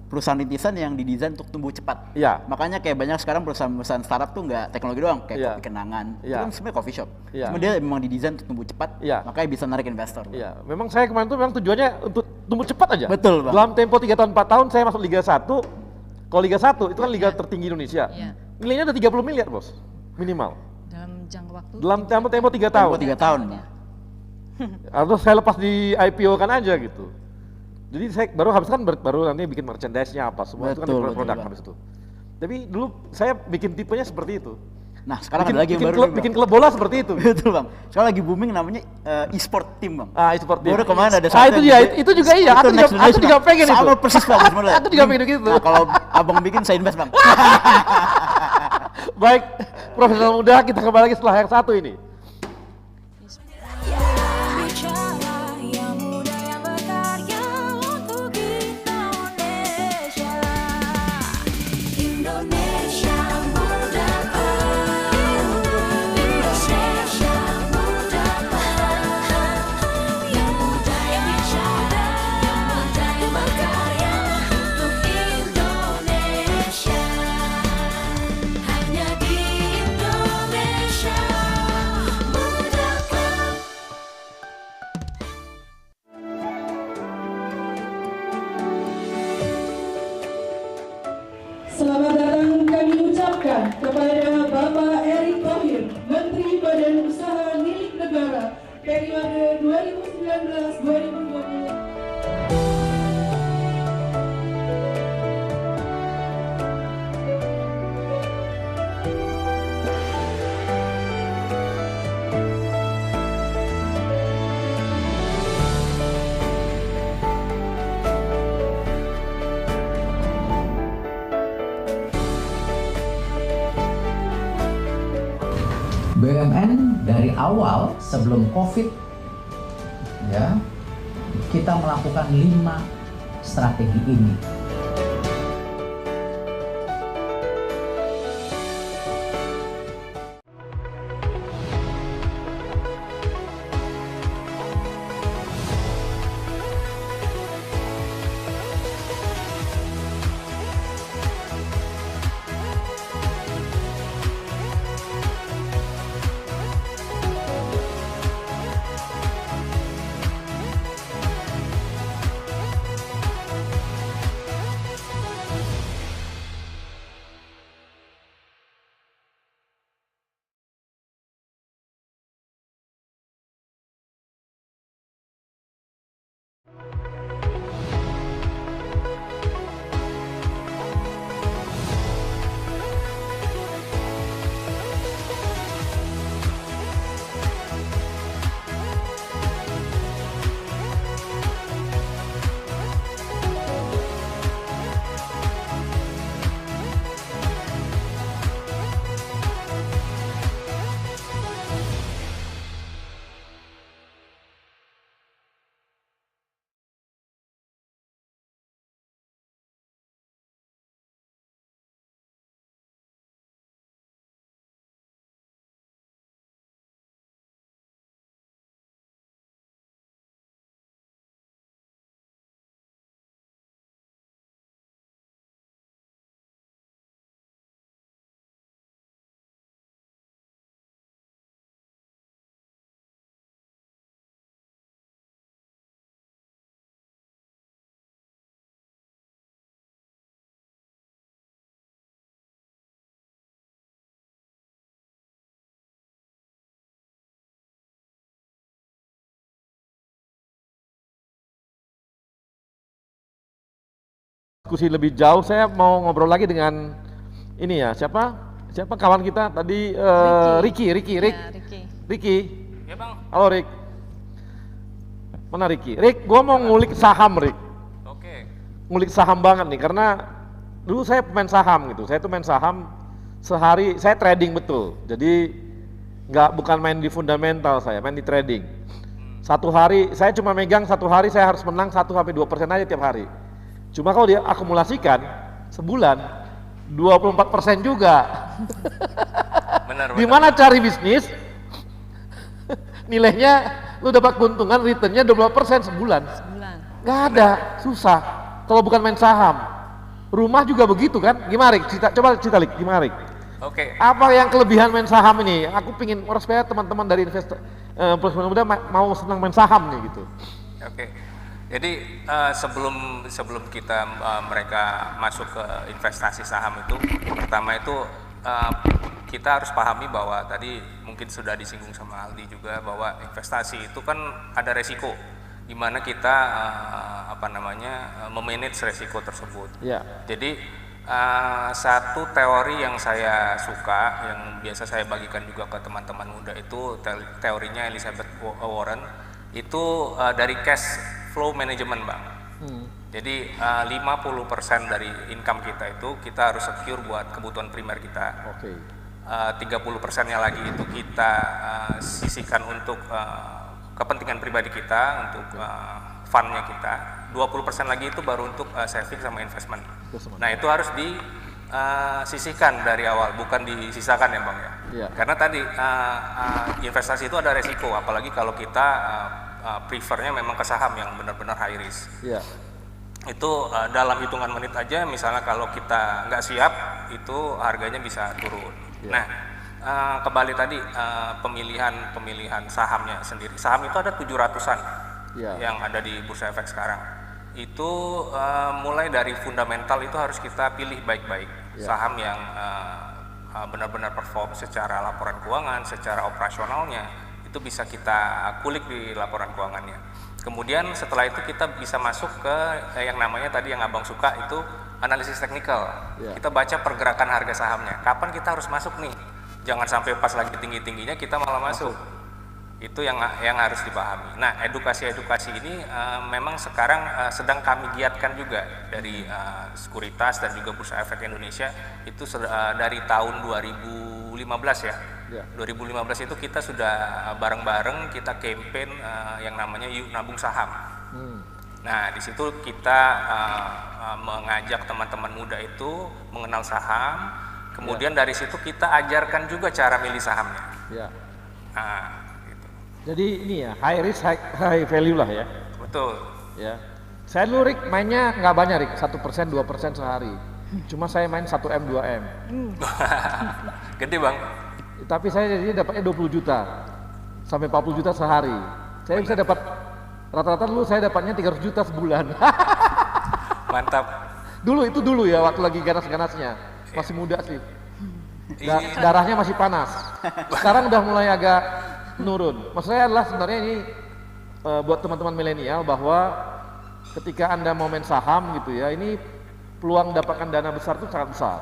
perusahaan rintisan yang didesain untuk tumbuh cepat. Iya. Makanya kayak banyak sekarang perusahaan startup tuh nggak teknologi doang, kayak Iya. kopi kenangan. Iya. Itu kan sebenarnya coffee shop. Iya. Cuma dia memang didesain untuk tumbuh cepat, makanya bisa narik investor. Iya, memang saya kemarin tuh memang tujuannya untuk tumbuh cepat aja. Betul Bang. Dalam tempo 3 tahun 4 tahun saya masuk Liga 1. Kalau Liga 1 itu kan liga tertinggi Indonesia. Nilainya udah 30 miliar, Bos. Minimal. Dalam jangka waktu. Dalam tempo 3 tahun. Tempo 3 tahun. Atau saya lepas di IPO kan aja gitu. Jadi saya baru habis kan baru nanti bikin merchandise-nya apa semua itu kan produk habis itu. Tapi dulu saya bikin tipenya seperti itu. Nah, sekarang bikin, ada lagi yang baru bikin klub bola seperti itu. Betul Bang. Sekarang lagi booming namanya e-sport team Bang. E-sport team. Baru kemarin ada itu dia, itu juga iya. Aku juga pengen itu. Sama persis Bang sebenarnya. Aku juga pengen gitu. Nah, kalau Abang bikin saya invest Bang. Baik, profesional muda, kita kembali lagi setelah yang satu ini. Selamat datang kami ucapkan kepada Bapak Erick Thohir, Menteri Badan Usaha Milik Negara periode 2019-2020. BUMN dari awal sebelum COVID ya kita melakukan 5 strategi ini. diskusi lebih jauh, saya mau ngobrol lagi dengan ini ya, siapa kawan kita tadi, Ricky. Ya, Bang. Halo Rick. Mana Ricky? Rick, gua mau ngulik saham, Rick. Oke. Ngulik saham banget nih, karena dulu saya pemain saham gitu. Saya tuh main saham sehari, saya trading betul. Jadi bukan main di fundamental, saya main di trading. Satu hari, saya cuma megang satu hari saya harus menang 1-2% aja tiap hari. Cuma kalau dia akumulasikan sebulan 24% juga. Benar. Gimana cari bisnis? Nilainya lu dapat keuntungan, returnnya 12% sebulan. Nggak ada, susah. Kalau bukan main saham, rumah juga begitu kan? Gimana Rik? Coba cerita Rik, gimana Rik? Oke. Apa yang kelebihan main saham ini? Aku pingin supaya teman-teman dari investor muda mau senang main saham nih gitu. Oke. Jadi sebelum kita mereka masuk ke investasi saham itu, pertama itu kita harus pahami bahwa tadi mungkin sudah disinggung sama Aldi juga bahwa investasi itu kan ada resiko, di mana kita memanage resiko tersebut. Ya. Jadi satu teori yang saya suka, yang biasa saya bagikan juga ke teman-teman muda itu teorinya Elizabeth Warren, itu dari cash flow management, Bang. Jadi 50% dari income kita itu kita harus secure buat kebutuhan primer kita. Oke. 30%-nya lagi itu kita sisihkan untuk kepentingan pribadi kita, untuk fund-nya kita. 20% lagi itu baru untuk saving sama investment. Nah, itu harus disisihkan dari awal, bukan disisakan ya, Bang ya. Iya. Karena tadi investasi itu ada resiko, apalagi kalau kita prefernya memang ke saham yang benar-benar high risk. Iya. Itu dalam hitungan menit aja, misalnya kalau kita nggak siap, itu harganya bisa turun. Ya. Nah, kembali tadi pemilihan sahamnya sendiri. Saham itu ada 700-an ya, yang ada di Bursa Efek sekarang. Itu mulai dari fundamental itu harus kita pilih baik-baik. Ya. Saham yang benar-benar perform secara laporan keuangan, secara operasionalnya, itu bisa kita kulik di laporan keuangannya. Kemudian setelah itu kita bisa masuk ke yang namanya tadi yang Abang suka itu analisis teknikal. Ya. Kita baca pergerakan harga sahamnya. Kapan kita harus masuk nih? Jangan sampai pas lagi tinggi-tingginya kita malah masuk. Itu yang harus dipahami. Nah, edukasi ini memang sekarang sedang kami giatkan juga dari Sekuritas dan juga Bursa Efek Indonesia. Itu dari tahun 2015 ya. 2015 itu kita sudah bareng-bareng kita campaign yang namanya Yuk Nabung Saham. Nah, di situ kita mengajak teman-teman muda itu mengenal saham, kemudian dari situ kita ajarkan juga cara milih sahamnya. Ya. Nah, gitu. Jadi ini ya, high risk, high value lah ya. Betul. Ya. Saya dulu Rik mainnya nggak banyak Rik, 1%, 2% sehari. Cuma saya main 1M, 2M. Gede Bang. Tapi saya jadi dapatnya 20 juta sampai 40 juta sehari. Saya bisa dapat rata-rata dulu saya dapatnya 300 juta sebulan. Mantap. Dulu ya waktu lagi ganas-ganasnya. Masih muda sih. Darahnya masih panas. Sekarang udah mulai agak menurun. Maksud saya adalah sebenarnya ini buat teman-teman milenial bahwa ketika Anda mau main saham gitu ya, ini peluang dapatkan dana besar itu sangat besar.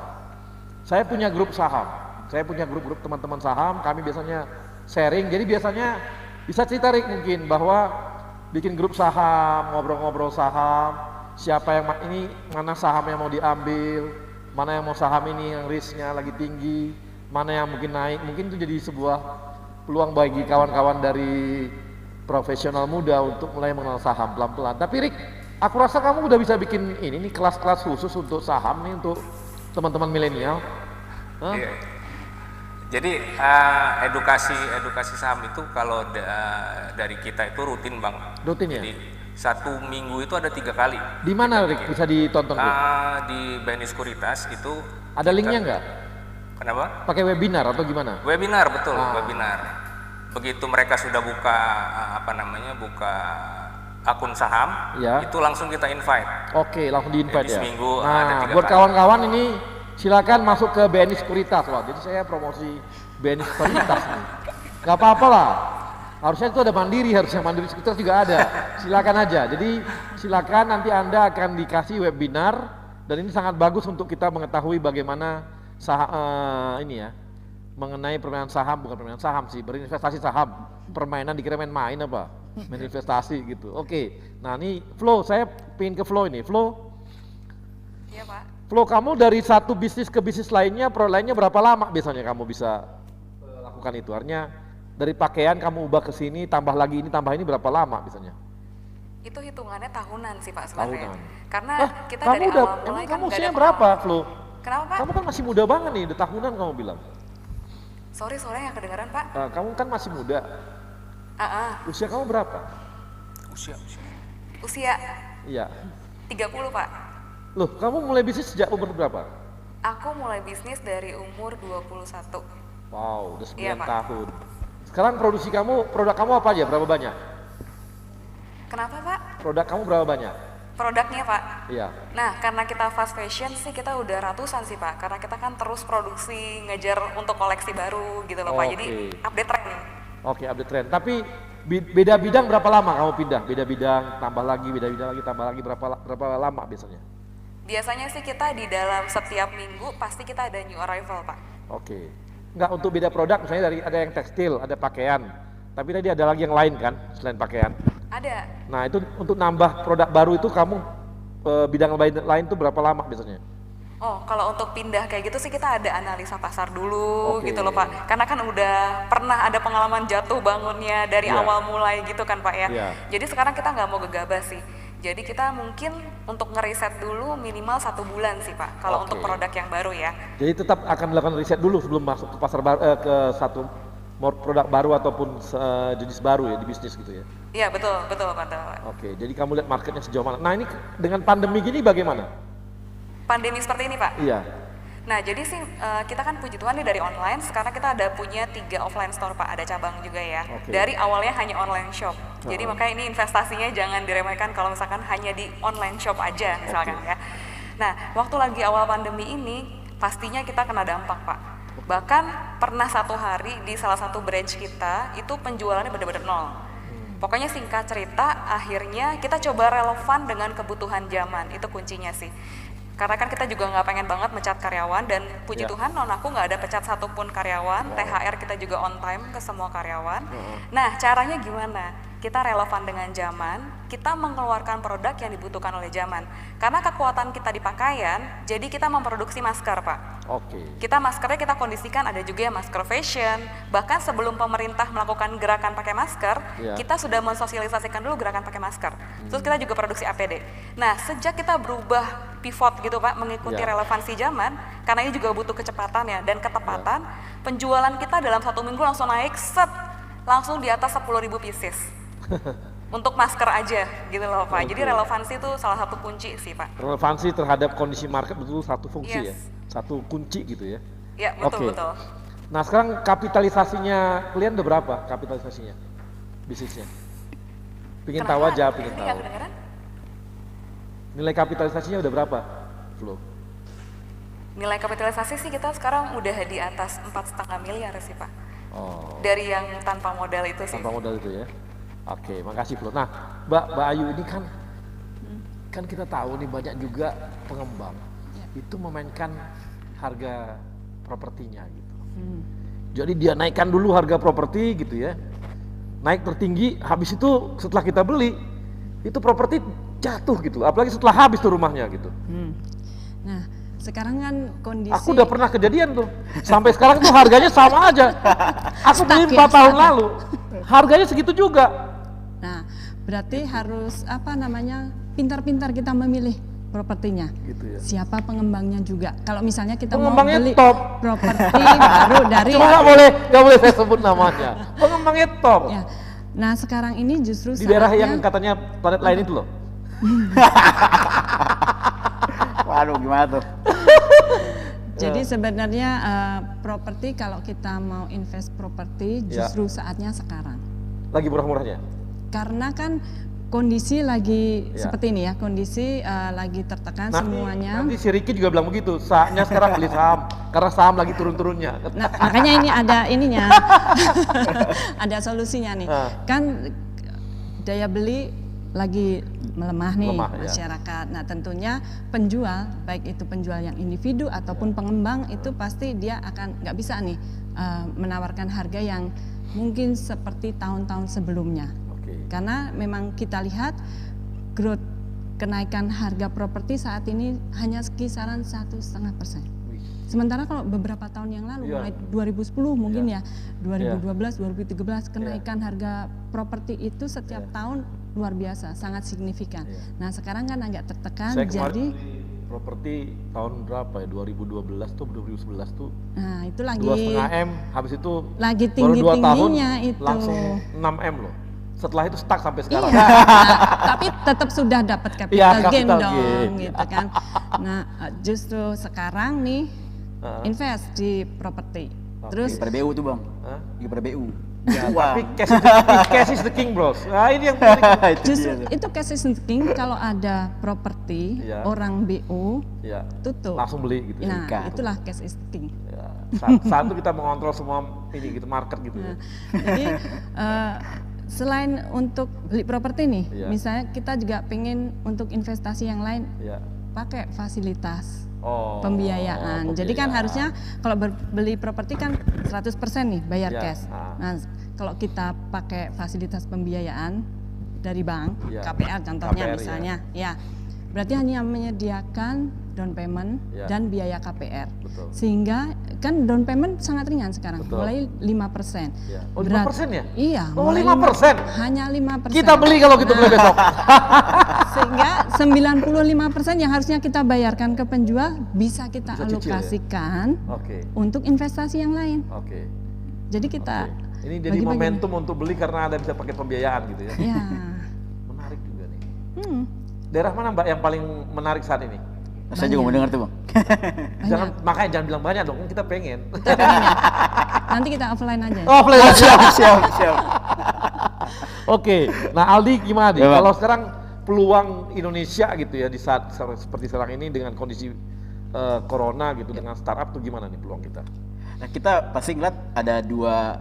Saya punya grup saham. Saya punya grup-grup teman-teman saham, kami biasanya sharing, jadi biasanya bisa cerita Rik mungkin bahwa bikin grup saham, ngobrol-ngobrol saham, siapa yang ini, mana saham yang mau diambil, mana yang mau saham ini yang risknya lagi tinggi, mana yang mungkin naik, mungkin itu jadi sebuah peluang bagi kawan-kawan dari profesional muda untuk mulai mengenal saham pelan-pelan. Tapi Rik, aku rasa kamu udah bisa bikin ini kelas-kelas khusus untuk saham nih untuk teman-teman milenial. Iya. Jadi edukasi saham itu kalau dari kita itu rutin Bang. Rutin ya? Jadi 1 minggu itu ada 3 kali. Di mana Rik bisa ditonton? Di BNI Sekuritas itu. Ada linknya nggak? Kenapa? Pakai webinar atau gimana? Webinar, betul, webinar. Begitu mereka sudah buka buka akun saham, ya, itu langsung kita invite. Oke, langsung di-invite ya. Seminggu nah, ada 3 buat kali. kawan-kawan ini silakan masuk ke BNI Sekuritas loh. Jadi saya promosi BNI Sekuritas nih. Gak apa-apa lah. Harusnya itu ada Mandiri, harusnya Mandiri Sekuritas juga ada. Silakan aja. Jadi silakan nanti Anda akan dikasih webinar dan ini sangat bagus untuk kita mengetahui bagaimana mengenai permainan saham, bukan permainan saham sih, berinvestasi saham. Permainan dikira main apa? Main investasi gitu. Oke. Nah, ini Flo, saya pengen ke Flo ini. Flo. Iya, Pak. Flo, kamu dari satu bisnis ke bisnis lainnya, produk lainnya berapa lama biasanya kamu bisa lakukan itu? Artinya dari pakaian kamu ubah ke sini, tambah lagi ini, tambah ini berapa lama biasanya? Itu hitungannya tahunan sih Pak sebenarnya. Tahunan. Karena kita kamu dari udah, awal mulai emang kan kamu nggak usianya ada berapa, Flo? Kenapa Pak? Kamu kan masih muda banget nih, udah tahunan kamu bilang. Sorry yang kedengaran Pak. Kamu kan masih muda. Usia kamu berapa? Usia Iya. 30 Pak. Loh, kamu mulai bisnis sejak umur berapa? Aku mulai bisnis dari umur 21. Wow, udah 9 Iya, Pak. tahun. Sekarang produk kamu apa aja? Berapa banyak? Kenapa Pak? Produk kamu berapa banyak? Produknya Pak? Iya. Nah, karena kita fast fashion sih kita udah ratusan sih Pak. Karena kita kan terus produksi, ngejar untuk koleksi baru gitu loh Pak. Jadi update tren nih. Oke, update tren. Tapi beda bidang berapa lama kamu pindah? Beda bidang, tambah lagi, beda bidang lagi, tambah lagi, berapa lama biasanya? Biasanya sih kita di dalam setiap minggu pasti kita ada new arrival Pak. Oke. Enggak, untuk beda produk misalnya ada yang tekstil, ada pakaian. Tapi tadi ada lagi yang lain kan selain pakaian? Ada. Nah, itu untuk nambah produk baru itu kamu bidang lain tuh berapa lama biasanya? Oh, kalau untuk pindah kayak gitu sih kita ada analisa pasar dulu gitu loh Pak. Karena kan udah pernah ada pengalaman jatuh bangunnya dari awal mulai gitu kan Pak ya. Jadi sekarang kita nggak mau gegabah sih. Jadi kita mungkin untuk ngeriset dulu minimal 1 bulan sih Pak, kalau untuk produk yang baru ya. Jadi tetap akan melakukan riset dulu sebelum masuk ke pasar ke satu produk baru ataupun jenis baru ya di bisnis gitu ya? Iya betul Pak. Oke, jadi kamu lihat marketnya sejauh mana. Nah ini dengan pandemi gini bagaimana? Pandemi seperti ini Pak? Iya. Nah jadi sih kita kan puji Tuhan nih dari online, sekarang kita ada punya 3 offline store Pak, ada cabang juga ya. Dari awalnya hanya online shop, jadi makanya ini investasinya jangan diremehkan kalau misalkan hanya di online shop aja misalkan ya. Nah waktu lagi awal pandemi ini pastinya kita kena dampak Pak. Bahkan pernah 1 hari di salah satu branch kita itu penjualannya benar-benar nol. Pokoknya singkat cerita akhirnya kita coba relevan dengan kebutuhan zaman, itu kuncinya sih. Karena kan kita juga nggak pengen banget mencat karyawan dan puji Tuhan non aku nggak ada pecat satupun karyawan, THR kita juga on time ke semua karyawan. Nah caranya gimana? Kita relevan dengan zaman, kita mengeluarkan produk yang dibutuhkan oleh zaman. Karena kekuatan kita di pakaian, jadi kita memproduksi masker Pak. Kita maskernya kita kondisikan, ada juga yang masker fashion. Bahkan sebelum pemerintah melakukan gerakan pakai masker, kita sudah mensosialisasikan dulu gerakan pakai masker. Terus kita juga produksi APD. Nah sejak kita berubah pivot gitu Pak, mengikuti relevansi zaman, karena ini juga butuh kecepatan ya dan ketepatan, penjualan kita dalam 1 minggu langsung naik langsung di atas 10.000 pieces. Untuk masker aja gitu loh Pak. Jadi relevansi itu salah satu kunci sih Pak. Relevansi terhadap kondisi market betul satu fungsi ya, satu kunci gitu ya. Iya betul. Nah sekarang kapitalisasinya kalian udah berapa kapitalisasinya bisnisnya? Pingin tahu aja, pingin tahu. Nilai kapitalisasinya udah berapa, Flo? Nilai kapitalisasi sih kita sekarang udah di atas 4,5 miliar sih Pak. Dari yang tanpa modal itu sih. Tanpa modal itu ya. Oke, makasih Flo. Nah, Mbak Ayu ini kan kita tahu nih banyak juga pengembang itu memainkan harga propertinya gitu. Jadi dia naikkan dulu harga properti gitu ya. Naik tertinggi, habis itu setelah kita beli itu properti jatuh gitu. Apalagi setelah habis tuh rumahnya gitu. Nah, sekarang kan kondisi aku udah pernah kejadian tuh. Sampai sekarang tuh harganya sama aja. Aku beli 4 tahun lalu. Harganya segitu juga. Nah, berarti harus pintar-pintar kita memilih propertinya. Gitu ya. Siapa pengembangnya juga. Kalau misalnya kita pengembangnya mau beli top. Properti baru dari cuma nggak boleh saya sebut namanya. Pengembangnya top. Ya. Nah, sekarang ini justru di daerah yang katanya planet lain itu loh. Waduh, gimana tuh? Jadi sebenarnya properti kalau kita mau invest properti justru saatnya sekarang. Lagi murah-murahnya? Karena kan kondisi lagi seperti ini ya, kondisi lagi tertekan semuanya. Nanti si Ricky juga bilang begitu, saatnya sekarang beli saham, karena saham lagi turun-turunnya. Nah, makanya ini ada ininya, ada solusinya nih. Kan daya beli lagi melemah nih Melemah, ya. masyarakat. Nah tentunya penjual, baik itu penjual yang individu ataupun pengembang itu pasti dia akan nggak bisa nih menawarkan harga yang mungkin seperti tahun-tahun sebelumnya. Karena memang kita lihat growth kenaikan harga properti saat ini hanya kisaran 1,5%. Sementara kalau beberapa tahun yang lalu, mulai 2010 mungkin ya, 2012, 2013 kenaikan harga properti itu setiap tahun luar biasa, sangat signifikan. Nah sekarang kan agak tertekan, Saya jadi properti tahun berapa ya, 2012 tuh 2011 tuh nah itu lagi 2,5 M, habis itu lagi baru 2 tahun tinggi-tingginya itu langsung 6 M loh. Setelah itu stuck sampai sekarang. Iya, tapi tetap sudah dapat capital gain dong gitu kan. Nah justru sekarang nih invest di properti. Terus pada BU tuh bang, pada BU. Ya, tapi cash is the king bros. Nah ini yang menarik. Justru itu cash is the king. Kalau ada properti orang BU tutup langsung beli gitu. Nah itulah cash is the king. Ya, saat itu kita mengontrol semua ini gitu market gitu. Nah, jadi selain untuk beli properti nih, misalnya kita juga pengen untuk investasi yang lain pakai fasilitas. Pembiayaan. Jadi kan harusnya kalau beli properti kan 100% nih bayar cash. Nah, kalau kita pakai fasilitas pembiayaan dari bank, KPR contohnya misalnya, berarti hanya menyediakan down payment dan biaya KPR. Sehingga kan down payment sangat ringan sekarang, mulai 5%. Oh 5% ya? Iya. Oh 5%? Hanya 5%. Kita beli kalau kita beli besok. Sehingga 95% yang harusnya kita bayarkan ke penjual bisa kita alokasikan untuk investasi yang lain. Jadi kita ini jadi momentum untuk beli karena ada bisa pakai pembiayaan gitu ya. Iya. Menarik juga nih. Daerah mana Mbak yang paling menarik saat ini? Saya juga mau dengar tuh bang. Makanya jangan bilang banyak dong, kita pengen. Nanti kita offline aja. Offline aja. Siap. Oke, nah Aldi gimana nih? Kalau sekarang peluang Indonesia gitu ya di saat seperti sekarang ini dengan kondisi corona gitu dengan startup tuh gimana nih peluang kita? Nah kita pasti ngeliat ada dua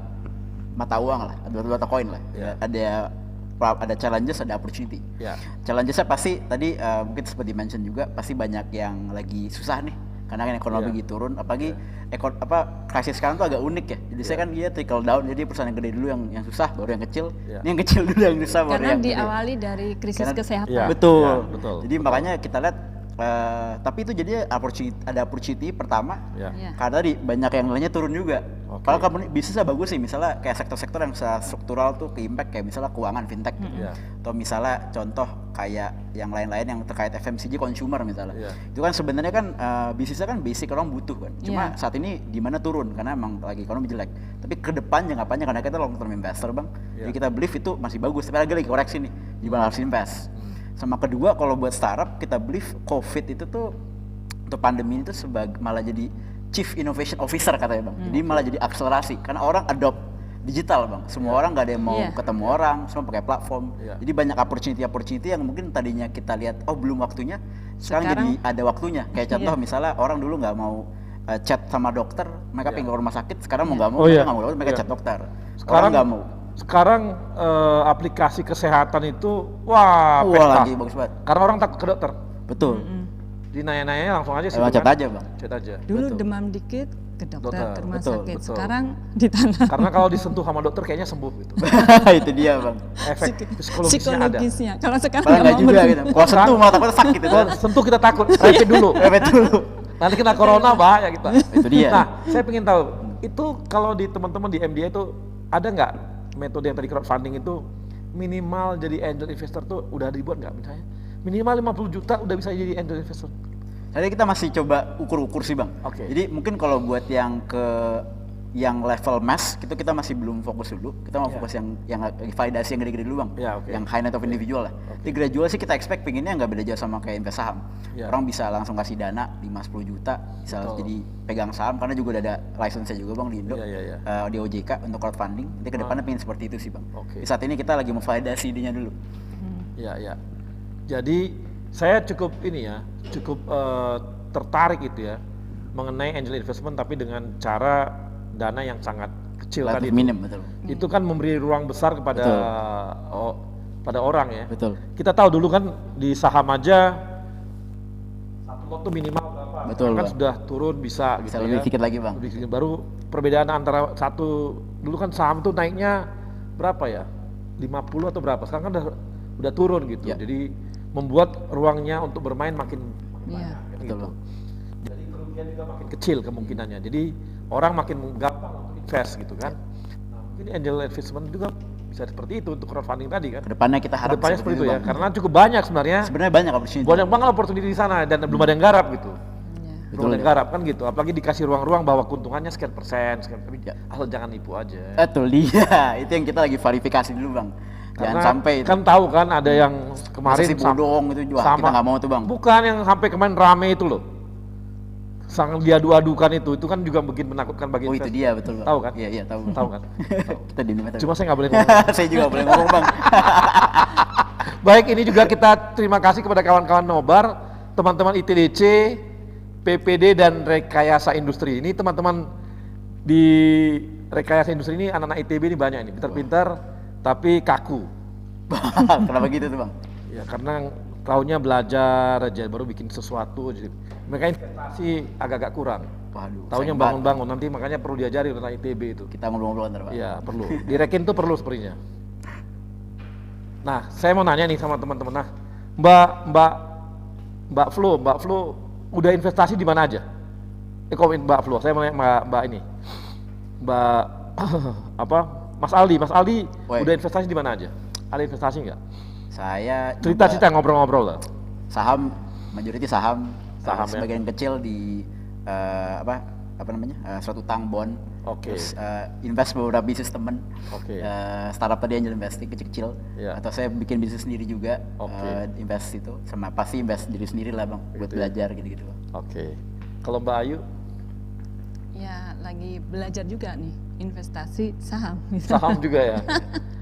mata uang lah, ada dua mata koin lah. Ada challenges, ada opportunity. Challengesnya pasti tadi mungkin seperti mention juga pasti banyak yang lagi susah nih karena kan ekonomi lagi turun, apalagi krisis sekarang tuh agak unik ya. Jadi saya kan dia trickle down, jadi perusahaan yang gede dulu yang susah, baru yang kecil. Ini yang kecil dulu yang susah, baru yang gede. Karena diawali dari krisis kesehatan. Betul. Jadi makanya kita lihat tapi itu jadi ada opportunity pertama karena tadi banyak yang lainnya turun juga. Kalau kamu bisnisnya bagus sih, misalnya kayak sektor-sektor yang struktural tuh ke impact kayak misalnya keuangan fintech atau misalnya contoh kayak yang lain-lain yang terkait FMCG consumer misalnya. Itu kan sebenarnya kan bisnisnya kan basic orang butuh kan. Cuma saat ini gimana turun karena emang lagi ekonomi jelek. Tapi ke depan jangka panjang karena kita long term investor bang. Jadi kita believe itu masih bagus. Tapi lagi koreksi nih, gimana harus invest. Sama kedua kalau buat startup kita believe COVID itu tuh untuk pandemi itu malah jadi Chief Innovation Officer katanya bang. Jadi malah jadi akselerasi karena orang adopt digital bang. Semua orang nggak ada yang mau ketemu orang, semua pakai platform. Jadi banyak opportunity yang mungkin tadinya kita lihat belum waktunya, sekarang jadi ada waktunya. Kayak contoh misalnya orang dulu nggak mau chat sama dokter, mereka pengen ke rumah sakit. Sekarang mau nggak mau, mereka nggak mau, mereka chat dokter. Sekarang nggak mau. Sekarang aplikasi kesehatan itu lagi bagus banget. Karena orang takut ke dokter. Betul. Di nanya-nanya langsung aja sih. Chat aja bang. Chat aja. Dulu demam dikit ke dokter, ke rumah sakit. Sekarang di tangan. Karena kalau disentuh sama dokter kayaknya sembuh gitu. Itu dia bang. Efek psikologisnya ada. Kalau sekarang nggak juga gitu. Kalau sentuh malah takut sakit gitu. Kalau sentuh kita takut. Rapid dulu. Nanti kena corona bahaya kita. Itu dia. Nah, saya pengen tahu itu kalau di teman-teman di MDA itu ada nggak metode yang tadi crowdfunding itu minimal jadi angel investor tuh udah dibuat nggak misalnya? Minimal 50 juta udah bisa jadi angel investor. Jadi kita masih coba ukur-ukur sih bang. Jadi mungkin kalau buat yang level mass itu kita masih belum fokus dulu. Kita mau fokus yang validasi yang gede-gede dulu bang. Yang high net of individual lah. Di gradual sih kita expect pinginnya nggak beda jauh sama kayak invest saham. Orang bisa langsung kasih dana 5-10 juta bisa jadi pegang saham karena juga udah ada license-nya juga bang di Indo. Di OJK untuk crowdfunding. Nanti ke depannya pengen seperti itu sih bang. Di saat ini kita lagi mau validasi idenya dulu. Iya. Jadi saya cukup tertarik itu ya mengenai angel investment tapi dengan cara dana yang sangat kecil tadi. Minim, betul. Itu kan memberi ruang besar kepada pada orang ya. Betul. Kita tahu dulu kan di saham aja satu lot tuh minimal berapa? Betul, kan Bang. sudah turun bisa Bisa gitu lebih ya. sedikit lagi, Bang. Lebih sedikit. Baru perbedaan antara satu dulu kan saham tuh naiknya berapa ya? 50 atau berapa? Sekarang kan udah turun gitu. Ya. Jadi membuat ruangnya untuk bermain makin Iya. banyak Betul, gitu. Bang. Jadi kerugian juga makin kecil kemungkinannya. Jadi orang makin gampang untuk invest gitu kan. Nah, mungkin angel investment juga bisa seperti itu untuk crowdfunding tadi kan. Kedepannya kita harap Kedepannya seperti itu ya, Bang. karena cukup banyak sebenarnya. Sebenarnya banyak opportunity. Banyak banget opportunity di sana dan belum ada yang garap gitu. Belum ada yang ya. garap kan gitu. Apalagi dikasih ruang-ruang bahwa keuntungannya sekian persen, tapi asal jangan nipu aja. Betul dia. Itu yang kita lagi verifikasi dulu, Bang. Jangan Karena sampai itu. kan tahu kan ada yang kemarin si bodong itu juga kita nggak mau tuh, Bang. Bukan yang sampai kemarin rame itu loh. Sang diadu-adukan itu kan juga bikin menakutkan bagi Oh, itu investor. dia, betul, Bang. Tahu kan? Iya, iya, tahu. Tahu kan? Kita di mana? Cuma saya nggak boleh ngomong. Saya juga boleh ngomong, Bang. Baik, ini juga kita terima kasih kepada kawan-kawan Nobar, teman-teman ITDC, PPD dan Rekayasa Industri. Ini teman-teman di Rekayasa Industri ini anak-anak ITB ini banyak ini, pintar-pintar tapi kaku. Kenapa gitu tuh, Bang? Ya karena tahunnya belajar aja baru bikin sesuatu. Jadi mereka investasi agak-agak kurang. Waduh. Tahunnya bangun-bangun nanti makanya perlu diajari tentang ITB itu. Kita ngobrol-ngobrol ntar, Pak. Iya perlu. Direkin tuh perlu sepertinya. Nah, saya mau nanya nih sama teman-teman. Nah, Mbak Flo udah investasi di mana aja? Komen Mbak Flo. Saya mau nanya Mbak ini. Mbak apa? Mas Aldi Woy. udah investasi di mana aja? Ada investasi nggak? Saya Cerita-cerita ngobrol-ngobrol lah. Saham, majority saham Ya. sebagian kecil di apa namanya? Surat utang bond. Oke. Terus invest beberapa bisnis temen. Oke. Startup tadi angel investing kecil-kecil. Ya. Atau saya bikin bisnis sendiri juga. Oke. Invest itu sama pasti invest diri sendiri lah, Bang, buat Gitu ya. belajar gitu-gitu, Bang. Oke. Kalau Mbak Ayu? Ya lagi belajar juga nih investasi saham. Saham juga ya.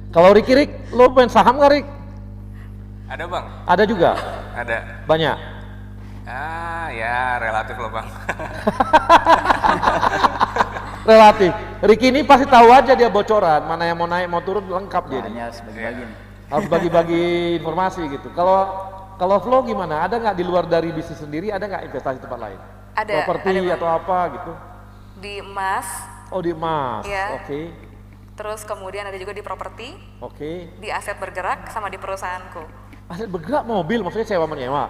Kalau Rick, lo main saham nggak Rick? Ada, Bang. Ada juga. Ada. Banyak. Ya relatif loh, Bang. Relatif. Ricky ini pasti tahu aja dia bocoran, mana yang mau naik mau turun lengkap dia. Hanya sebagi-bagi nih. Harus bagi-bagi informasi gitu. Kalau Flo gimana? Ada nggak di luar dari bisnis sendiri? Ada nggak investasi tempat lain? Ada. Properti atau apa gitu? Di emas. Oh di emas. Ya. Oke. Terus kemudian ada juga di properti. Oke. Di aset bergerak sama di perusahaanku. Aset bergerak mobil, maksudnya sewa menyewa?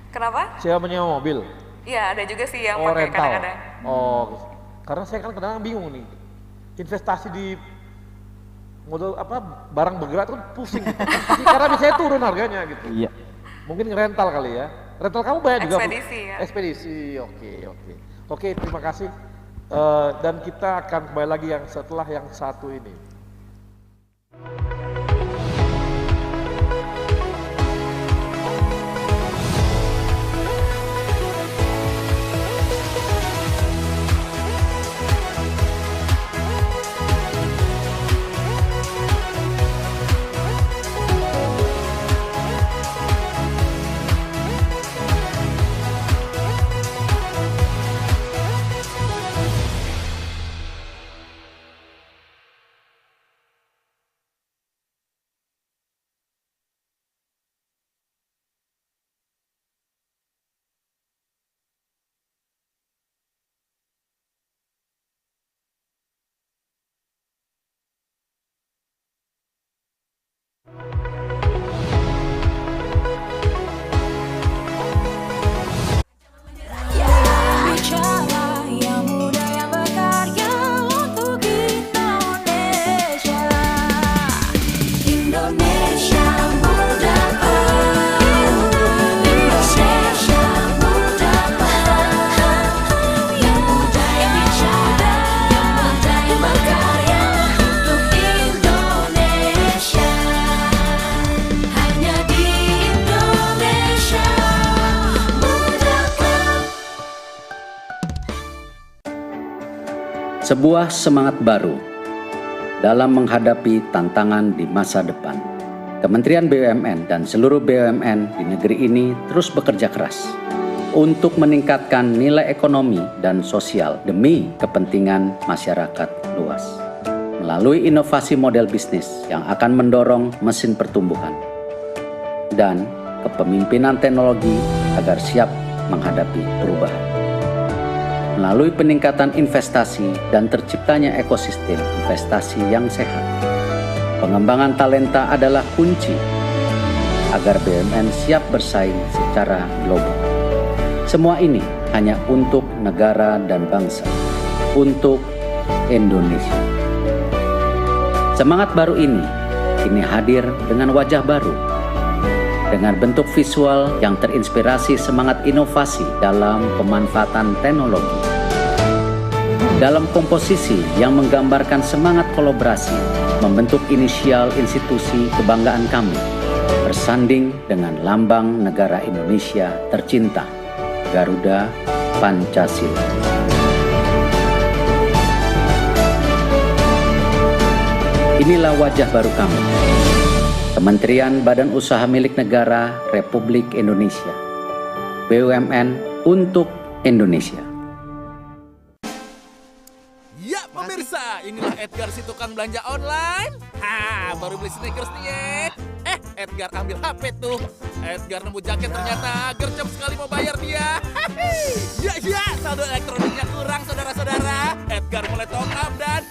Kenapa? Sewa menyewa mobil? Iya ada juga sih yang Oh pakai rental? kadang-kadang. Oh, karena saya kan kadang-kadang bingung nih. Investasi di modal apa barang bergerak itu kan pusing gitu. Karena biasanya turun harganya gitu. Iya. Mungkin rental kali ya. Rental kamu banyak juga. Ekspedisi ya. Ekspedisi, oke. Oke, terima kasih. Dan kita akan kembali lagi yang setelah yang satu ini. Bicara yang muda yang berkarya untuk Indonesia. Indonesia muda, Indonesia muda, yang muda yang bicara, yang muda yang berkarya untuk Indonesia. Hanya di Indonesia Muda Club. Sebuah semangat baru dalam menghadapi tantangan di masa depan. Kementerian BUMN dan seluruh BUMN di negeri ini terus bekerja keras untuk meningkatkan nilai ekonomi dan sosial demi kepentingan masyarakat luas. melalui inovasi model bisnis yang akan mendorong mesin pertumbuhan dan kepemimpinan teknologi agar siap menghadapi perubahan. Melalui peningkatan investasi dan terciptanya ekosistem investasi yang sehat, pengembangan talenta adalah kunci agar BUMN siap bersaing secara global. Semua ini hanya untuk negara dan bangsa, untuk Indonesia. Semangat baru ini kini hadir dengan wajah baru, dengan bentuk visual yang terinspirasi semangat inovasi dalam pemanfaatan teknologi. Dalam komposisi yang menggambarkan semangat kolaborasi, membentuk inisial institusi kebanggaan kami, bersanding dengan lambang negara Indonesia tercinta, Garuda Pancasila. Inilah wajah baru kami, Kementerian Badan Usaha Milik Negara Republik Indonesia, BUMN untuk Indonesia. Ya pemirsa, inilah Edgar si tukang belanja online. Baru beli sneakers nih ya. Edgar ambil HP tuh. Edgar nemu jaket ternyata gercep sekali mau bayar dia. Ya, saldo elektroniknya kurang saudara-saudara. Edgar mulai top up dan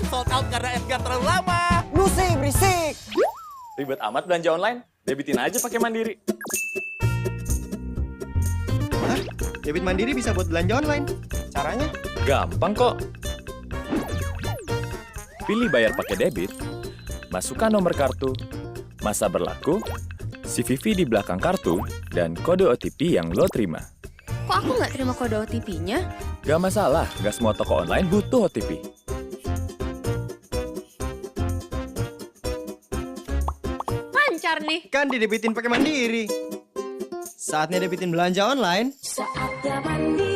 sold out karena Edgar terlalu lama. Musik berisik. Ribet amat belanja online? Debitin aja pakai Mandiri. Hah? Debit Mandiri bisa buat belanja online? Caranya? Gampang kok. Pilih bayar pakai debit, masukkan nomor kartu, masa berlaku, CVV di belakang kartu, dan kode OTP yang lo terima. Kok aku nggak terima kode OTP-nya? Gak masalah, gak semua toko online butuh OTP. Lancar nih. Kan didebitin pakai Mandiri. Saatnya debitin belanja online. Saatnya Mandiri.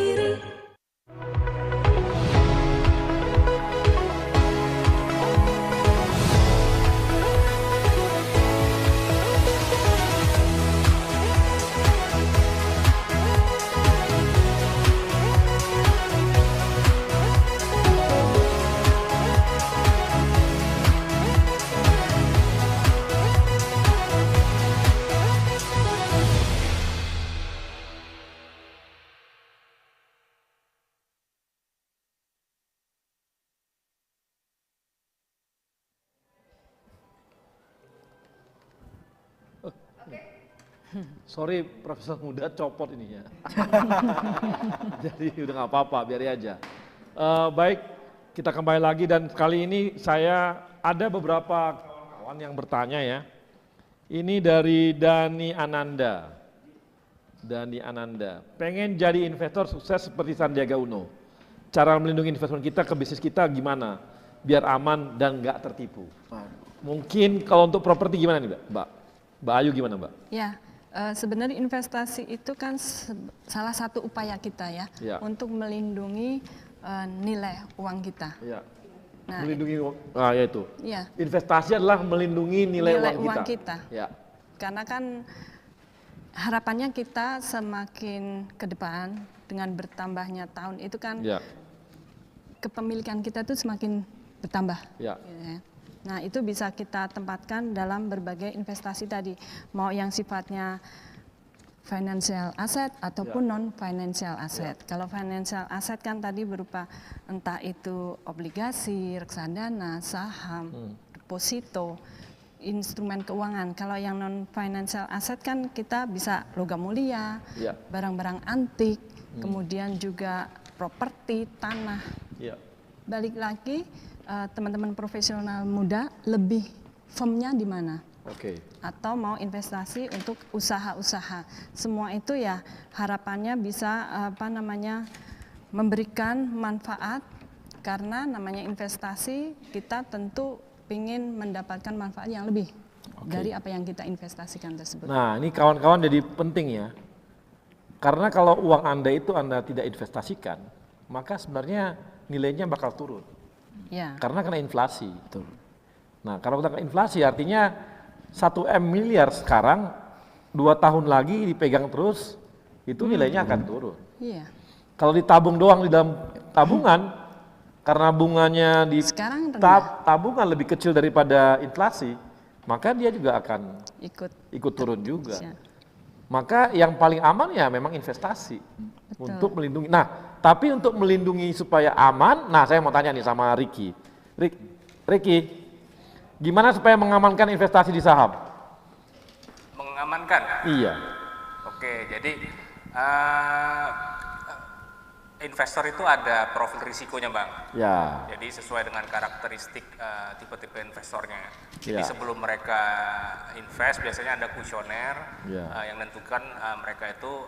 Sorry, Profesor muda copot ininya. Jadi udah nggak apa-apa, biar aja. Baik, kita kembali lagi dan kali ini saya ada beberapa kawan-kawan yang bertanya ya. Ini dari Dani Ananda. Dani Ananda, pengen jadi investor sukses seperti Sandiaga Uno. Cara melindungi investment kita ke bisnis kita gimana? Biar aman dan nggak tertipu. Mungkin kalau untuk properti gimana nih Mbak? Mbak Ayu gimana Mbak? Ya. Sebenarnya investasi itu kan salah satu upaya kita ya, untuk melindungi nilai uang kita. Ya. Nah, melindungi ya itu. Ya. Investasi adalah melindungi nilai uang kita. Ya. Karena kan harapannya kita semakin ke depan dengan bertambahnya tahun itu kan kepemilikan kita tuh semakin bertambah. Ya. Ya. Nah, itu bisa kita tempatkan dalam berbagai investasi tadi, mau yang sifatnya financial asset ataupun non-financial asset. Kalau financial asset kan tadi berupa entah itu obligasi, reksadana, saham, deposito, instrumen keuangan. Kalau yang non-financial asset kan kita bisa logam mulia, barang-barang antik, kemudian juga properti, tanah. Balik lagi, teman-teman profesional muda lebih firmnya di mana? Atau mau investasi untuk usaha-usaha. Semua itu ya harapannya bisa memberikan manfaat, karena namanya investasi kita tentu ingin mendapatkan manfaat yang lebih dari apa yang kita investasikan tersebut. Nah, ini kawan-kawan jadi penting ya. Karena kalau uang Anda itu Anda tidak investasikan, maka sebenarnya nilainya bakal turun. Ya. Karena kena inflasi. Nah, kalau kita kena inflasi artinya 1 miliar sekarang 2 tahun lagi dipegang terus, itu nilainya akan turun. Iya. Kalau ditabung doang di dalam tabungan, karena bunganya di Sekarang rendah. tabungan lebih kecil daripada inflasi, maka dia juga akan ikut turun juga. Ya. Maka yang paling aman ya memang investasi untuk melindungi. Nah, tapi untuk melindungi supaya aman, nah saya mau tanya nih sama Ricky. Ricky, gimana supaya mengamankan investasi di saham? Mengamankan? Iya. Oke, jadi investor itu ada profil risikonya, Bang. Ya. Jadi sesuai dengan karakteristik tipe-tipe investornya. Jadi Ya. sebelum mereka invest biasanya ada kuesioner Ya. yang menentukan mereka itu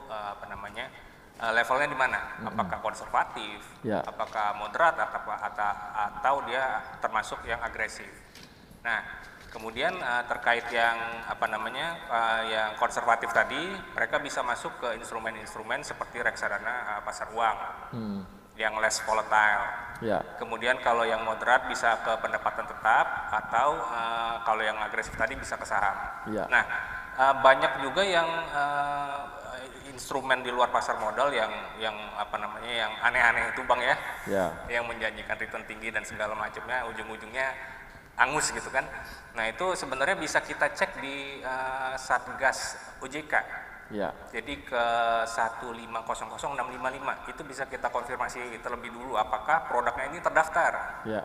levelnya di mana? Apakah konservatif, Ya. apakah moderat, atau dia termasuk yang agresif. Nah, kemudian terkait yang yang konservatif tadi, mereka bisa masuk ke instrumen-instrumen seperti reksadana pasar uang yang less volatile. Ya. Kemudian kalau yang moderat bisa ke pendapatan tetap, atau kalau yang agresif tadi bisa ke saham. Ya. Nah, banyak juga yang instrumen di luar pasar modal yang aneh-aneh itu, Bang ya. Ya. Yang menjanjikan return tinggi dan segala macamnya, ujung-ujungnya angus gitu kan. Nah, itu sebenarnya bisa kita cek di Satgas OJK. Ya. Jadi ke 1500655 itu bisa kita konfirmasi terlebih dulu apakah produknya ini terdaftar. Ya.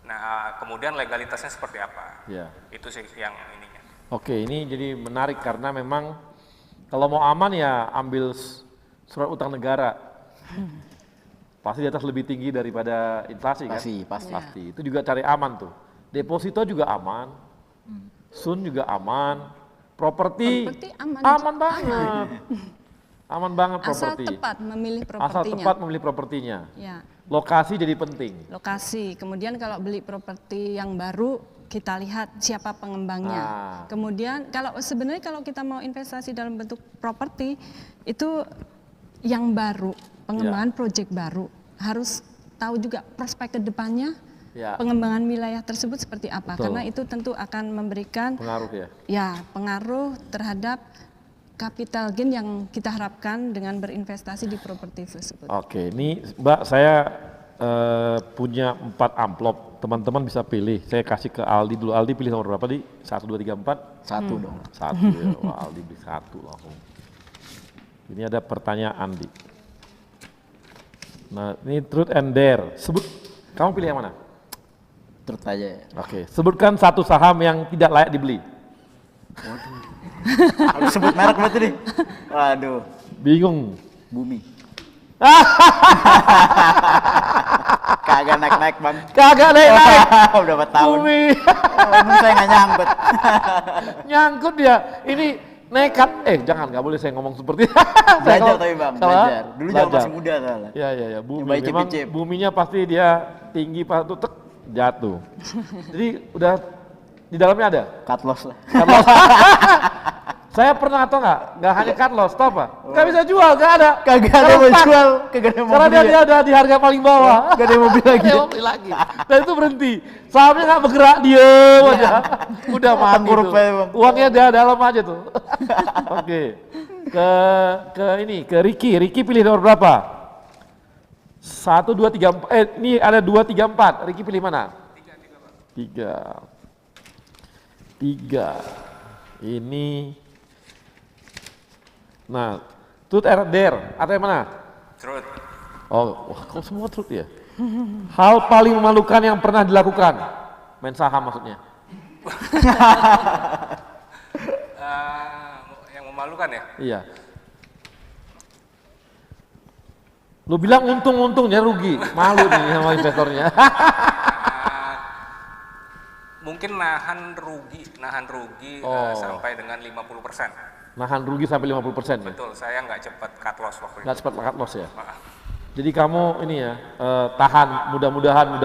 Nah, kemudian legalitasnya seperti apa. Ya. Itu sih yang ininya. Oke, ini jadi menarik karena memang kalau mau aman ya ambil surat utang negara. Pasti di atas lebih tinggi daripada inflasi kan? Pasti. Itu juga cari aman tuh. Deposito juga aman. Sun juga aman. Properti aman banget. Aman banget properti. Asal tepat memilih propertinya. Asal tepat memilih propertinya. Ya. Lokasi jadi penting. Lokasi. Kemudian kalau beli properti yang baru, kita lihat siapa pengembangnya. Kemudian sebenarnya kalau kita mau investasi dalam bentuk properti itu yang baru, pengembangan proyek baru, harus tahu juga prospek ke depannya. Ya. Pengembangan wilayah tersebut seperti apa? Betul. Karena itu tentu akan memberikan pengaruh terhadap capital gain yang kita harapkan dengan berinvestasi di properti tersebut. Oke, ini Mbak saya punya 4 amplop. Teman-teman bisa pilih. Saya kasih ke Aldi dulu. Aldi pilih nomor berapa di? 1, 2, 3, 4? 1 dong. 1 ya. Wah, Aldi beli 1 langsung. Ini ada pertanyaan di. Nah, ini truth and dare. Kamu pilih yang mana? Truth aja ya. Oke, sebutkan 1 saham yang tidak layak dibeli. Harus sebut merek berarti nih. Waduh. Bingung. Bumi. Kagak naik-naik, Bang. Kagak naik-naik. Udah 4 tahun. Bumi. Saya nggak nyangkut. Nyangkut dia. Ini nekat. Jangan, nggak boleh saya ngomong seperti itu. Belajar tapi Bang, belajar. Dulu zaman masih muda soalnya. Iya. Bumi. Memang buminya pasti dia tinggi, pas itu jatuh. Jadi udah di dalamnya ada? Cut loss lah. Cut loss. Saya pernah atau nggak hanya cut loss, tau apa? Nggak bisa jual, nggak ada. Kagak ada mau jual, kagak ada mau karena beli. dia ada di harga paling bawah. Nggak ada mau beli lagi. Nggak mau beli lagi. Dan itu berhenti. Sahamnya nggak bergerak, diem aja. Udah mati tuh. Uangnya dia dalam aja tuh. Oke. Ke Ricky. Ricky pilih nomor berapa? 1, 2, 3, 4. Ini ada 2, 3, 4. Ricky pilih mana? 3. Ini. Nah, truth or dare, atau yang mana? Truth. Oh, wah, kok semua truth ya? Hal paling memalukan yang pernah dilakukan? Main saham maksudnya. Yang memalukan ya? Iya. Lu bilang untung-untungnya rugi, malu nih sama investornya. Mungkin nahan rugi sampai dengan 50%. Nahan rugi sampai 50% ya? Betul, saya nggak cepat cut loss waktu itu. Nggak cepat cut loss ya? Jadi kamu ini ya, tahan, mudah-mudahan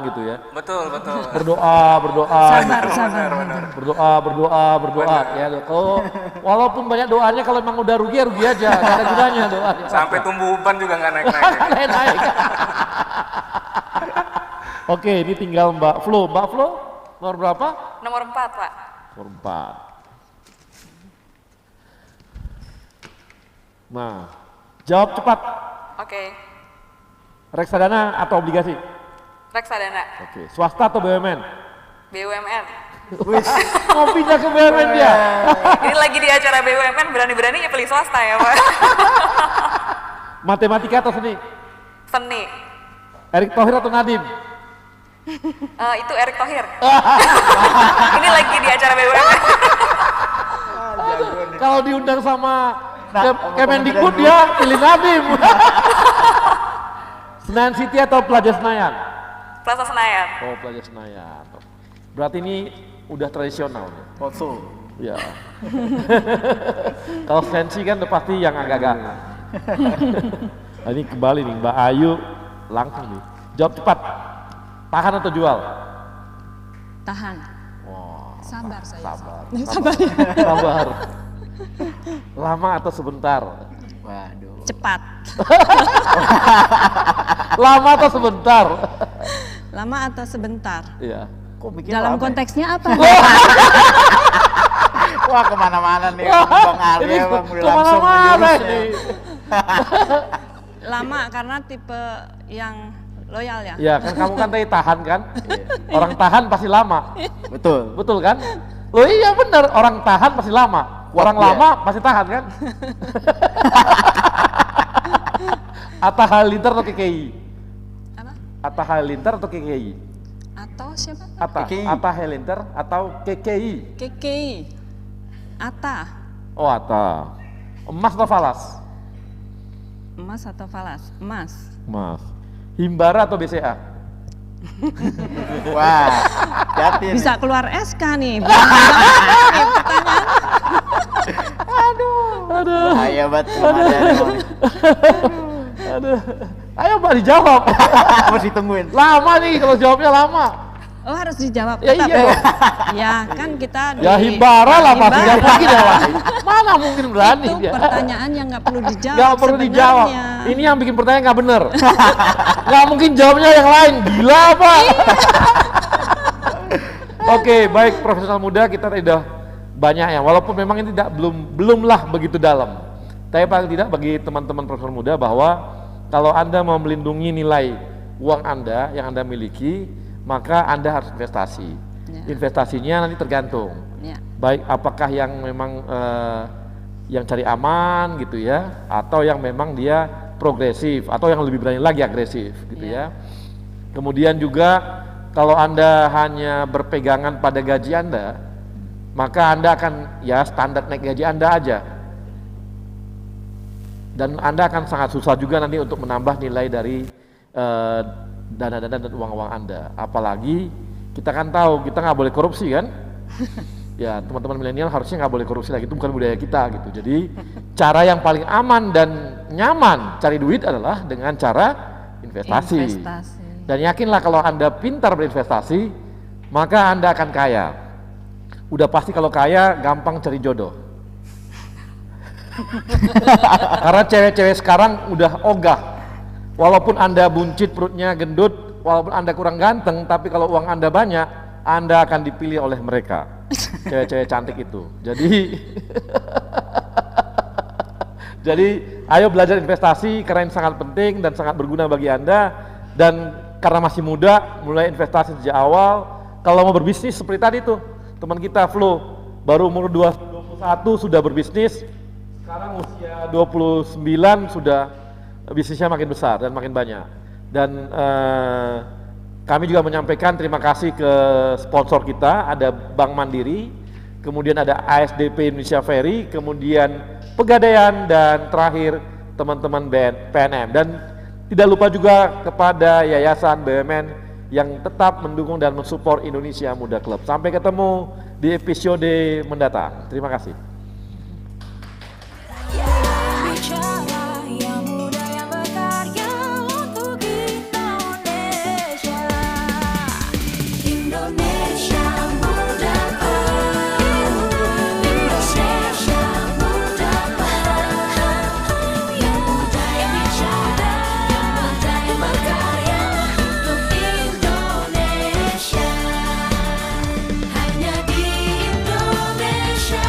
gitu ya? Betul. Berdoa. Sabar. Berdoa. Ya, kalau walaupun banyak doanya, kalau memang udah rugi ya rugi aja, nggak ada gunanya doa. Sampai tumbuh uban juga nggak naik-naik. Oke, ini tinggal Mbak Flo. Mbak Flo, nomor berapa? Nomor 4, Pak. Nomor 4. Nah, jawab cepat. Oke. Reksadana atau obligasi? Reksadana. Oke, swasta atau BUMN? BUMN. Mau pindah ke BUMN dia. Ini lagi di acara BUMN, berani-beraninya pilih swasta ya Pak. Matematika atau seni? Seni. Erick Thohir atau Nadiem? Itu Erick Thohir. Ini lagi di acara BUMN. Kalau diundang sama Kemendikbud dia pilih Nadiem. Senayan City atau Plaza Senayan? Plaza Senayan. Oh, Plaza Senayan. Berarti ini udah tradisional nih. Foto. Ya. Kalau sensi kan udah pasti yang agak-agak. Nah, ini kembali nih Mbak Ayu langsung nih. Jawab cepat. Tahan atau jual? Tahan. Wah. Sabar saya. Sabar. Sabar. Sabar. Lama atau sebentar? Waduh. Cepat. Lama atau sebentar? Lama atau sebentar? Iya. Dalam konteksnya apa? Wah, kemana-mana nih Bang Arya, Bang udah langsung menjurus ya. Lama karena tipe yang loyal ya? Ya kan kamu kan tadi tahan kan? Orang tahan pasti lama. Betul. Betul kan? Loh iya bener, orang tahan pasti lama. Orang lama pasti tahan kan? Atta Halilintar atau KKI? Apa? Atta Halilintar atau KKI? Atau siapa? Atta Halilintar atau KKI? KKI. Atta. Oh Atta. Emas atau falas? Emas atau falas? Emas. Emas. Himbara atau BCA? Wah, hati bisa keluar SK nih. Aduh. Bahaya banget. Aduh. Ayo Mbak dijawab. Harus ditungguin. Lama nih kalau jawabnya lama. Oh harus dijawab. Ya iya dong. Ya kan kita ya Himbara lah pasti nggak mungkin ya lah. Mana mungkin berani itu dia. Pertanyaan yang nggak perlu dijawab. Nggak perlu dijawab. Ini yang bikin pertanyaan nggak bener. Nggak mungkin jawabnya yang lain. Gila apa? Oke, baik profesional muda kita udah banyak ya. Walaupun memang ini belumlah begitu dalam. Tapi paling tidak bagi teman-teman profesional muda bahwa kalau Anda mau melindungi nilai uang Anda yang Anda miliki, maka Anda harus investasi. Investasinya nanti tergantung. Baik apakah yang memang yang cari aman gitu ya, atau yang memang dia progresif, atau yang lebih berani lagi agresif gitu ya. Kemudian juga kalau Anda hanya berpegangan pada gaji Anda, maka Anda akan ya standar naik gaji Anda aja. Dan Anda akan sangat susah juga nanti untuk menambah nilai dari dana-dana dan uang-uang Anda. Apalagi kita kan tahu kita nggak boleh korupsi kan? Ya teman-teman milenial harusnya nggak boleh korupsi lagi, itu bukan budaya kita gitu. Jadi cara yang paling aman dan nyaman cari duit adalah dengan cara investasi. Dan yakinlah kalau Anda pintar berinvestasi, maka Anda akan kaya. Udah pasti kalau kaya gampang cari jodoh. Karena cewek-cewek sekarang udah ogah. Walaupun Anda buncit perutnya, gendut, walaupun Anda kurang ganteng, tapi kalau uang Anda banyak, Anda akan dipilih oleh mereka. Cewek-cewek cantik itu. Jadi ayo belajar investasi karena ini sangat penting dan sangat berguna bagi Anda. Dan karena masih muda, mulai investasi sejak awal. Kalau mau berbisnis seperti tadi tuh, teman kita Flo, baru umur 21 sudah berbisnis. Sekarang usia 29 sudah bisnisnya makin besar dan makin banyak. Dan kami juga menyampaikan terima kasih ke sponsor kita, ada Bank Mandiri, kemudian ada ASDP Indonesia Ferry, kemudian Pegadaian, dan terakhir teman-teman PNM. Dan tidak lupa juga kepada Yayasan BUMN yang tetap mendukung dan mensupport Indonesia Muda Club. Sampai ketemu di episode mendatang. Terima kasih. Hanya di Indonesia.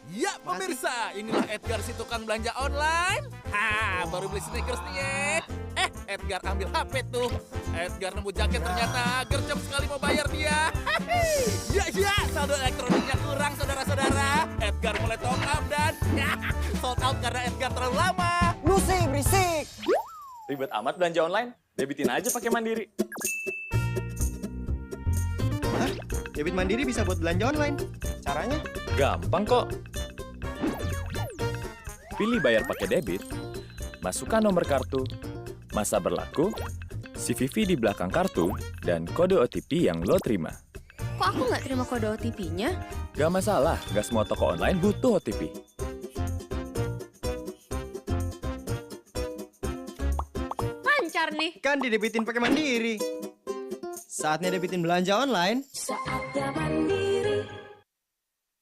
Ya pemirsa, inilah Edgar si tukang belanja online. Baru beli sneakers nih ya. Edgar ambil HP tuh. Edgar nemu jaket ternyata gercep sekali mau bayar dia. Ya, saldo elektroniknya kurang saudara-saudara. Edgar mulai top up dan sold out karena Edgar terlalu lama. Musik berisik. Ribet amat belanja online? Debitin aja pakai Mandiri. Hah? Debit Mandiri bisa buat belanja online? Caranya? Gampang kok. Pilih bayar pakai debit, masukkan nomor kartu, masa berlaku, CVV di belakang kartu, dan kode OTP yang lo terima. Kok aku nggak terima kode OTP-nya? Gak masalah, gak semua toko online butuh OTP. Lancar nih. Kan didebitin pakai Mandiri. Saatnya debitin belanja online. Saatnya Mandiri.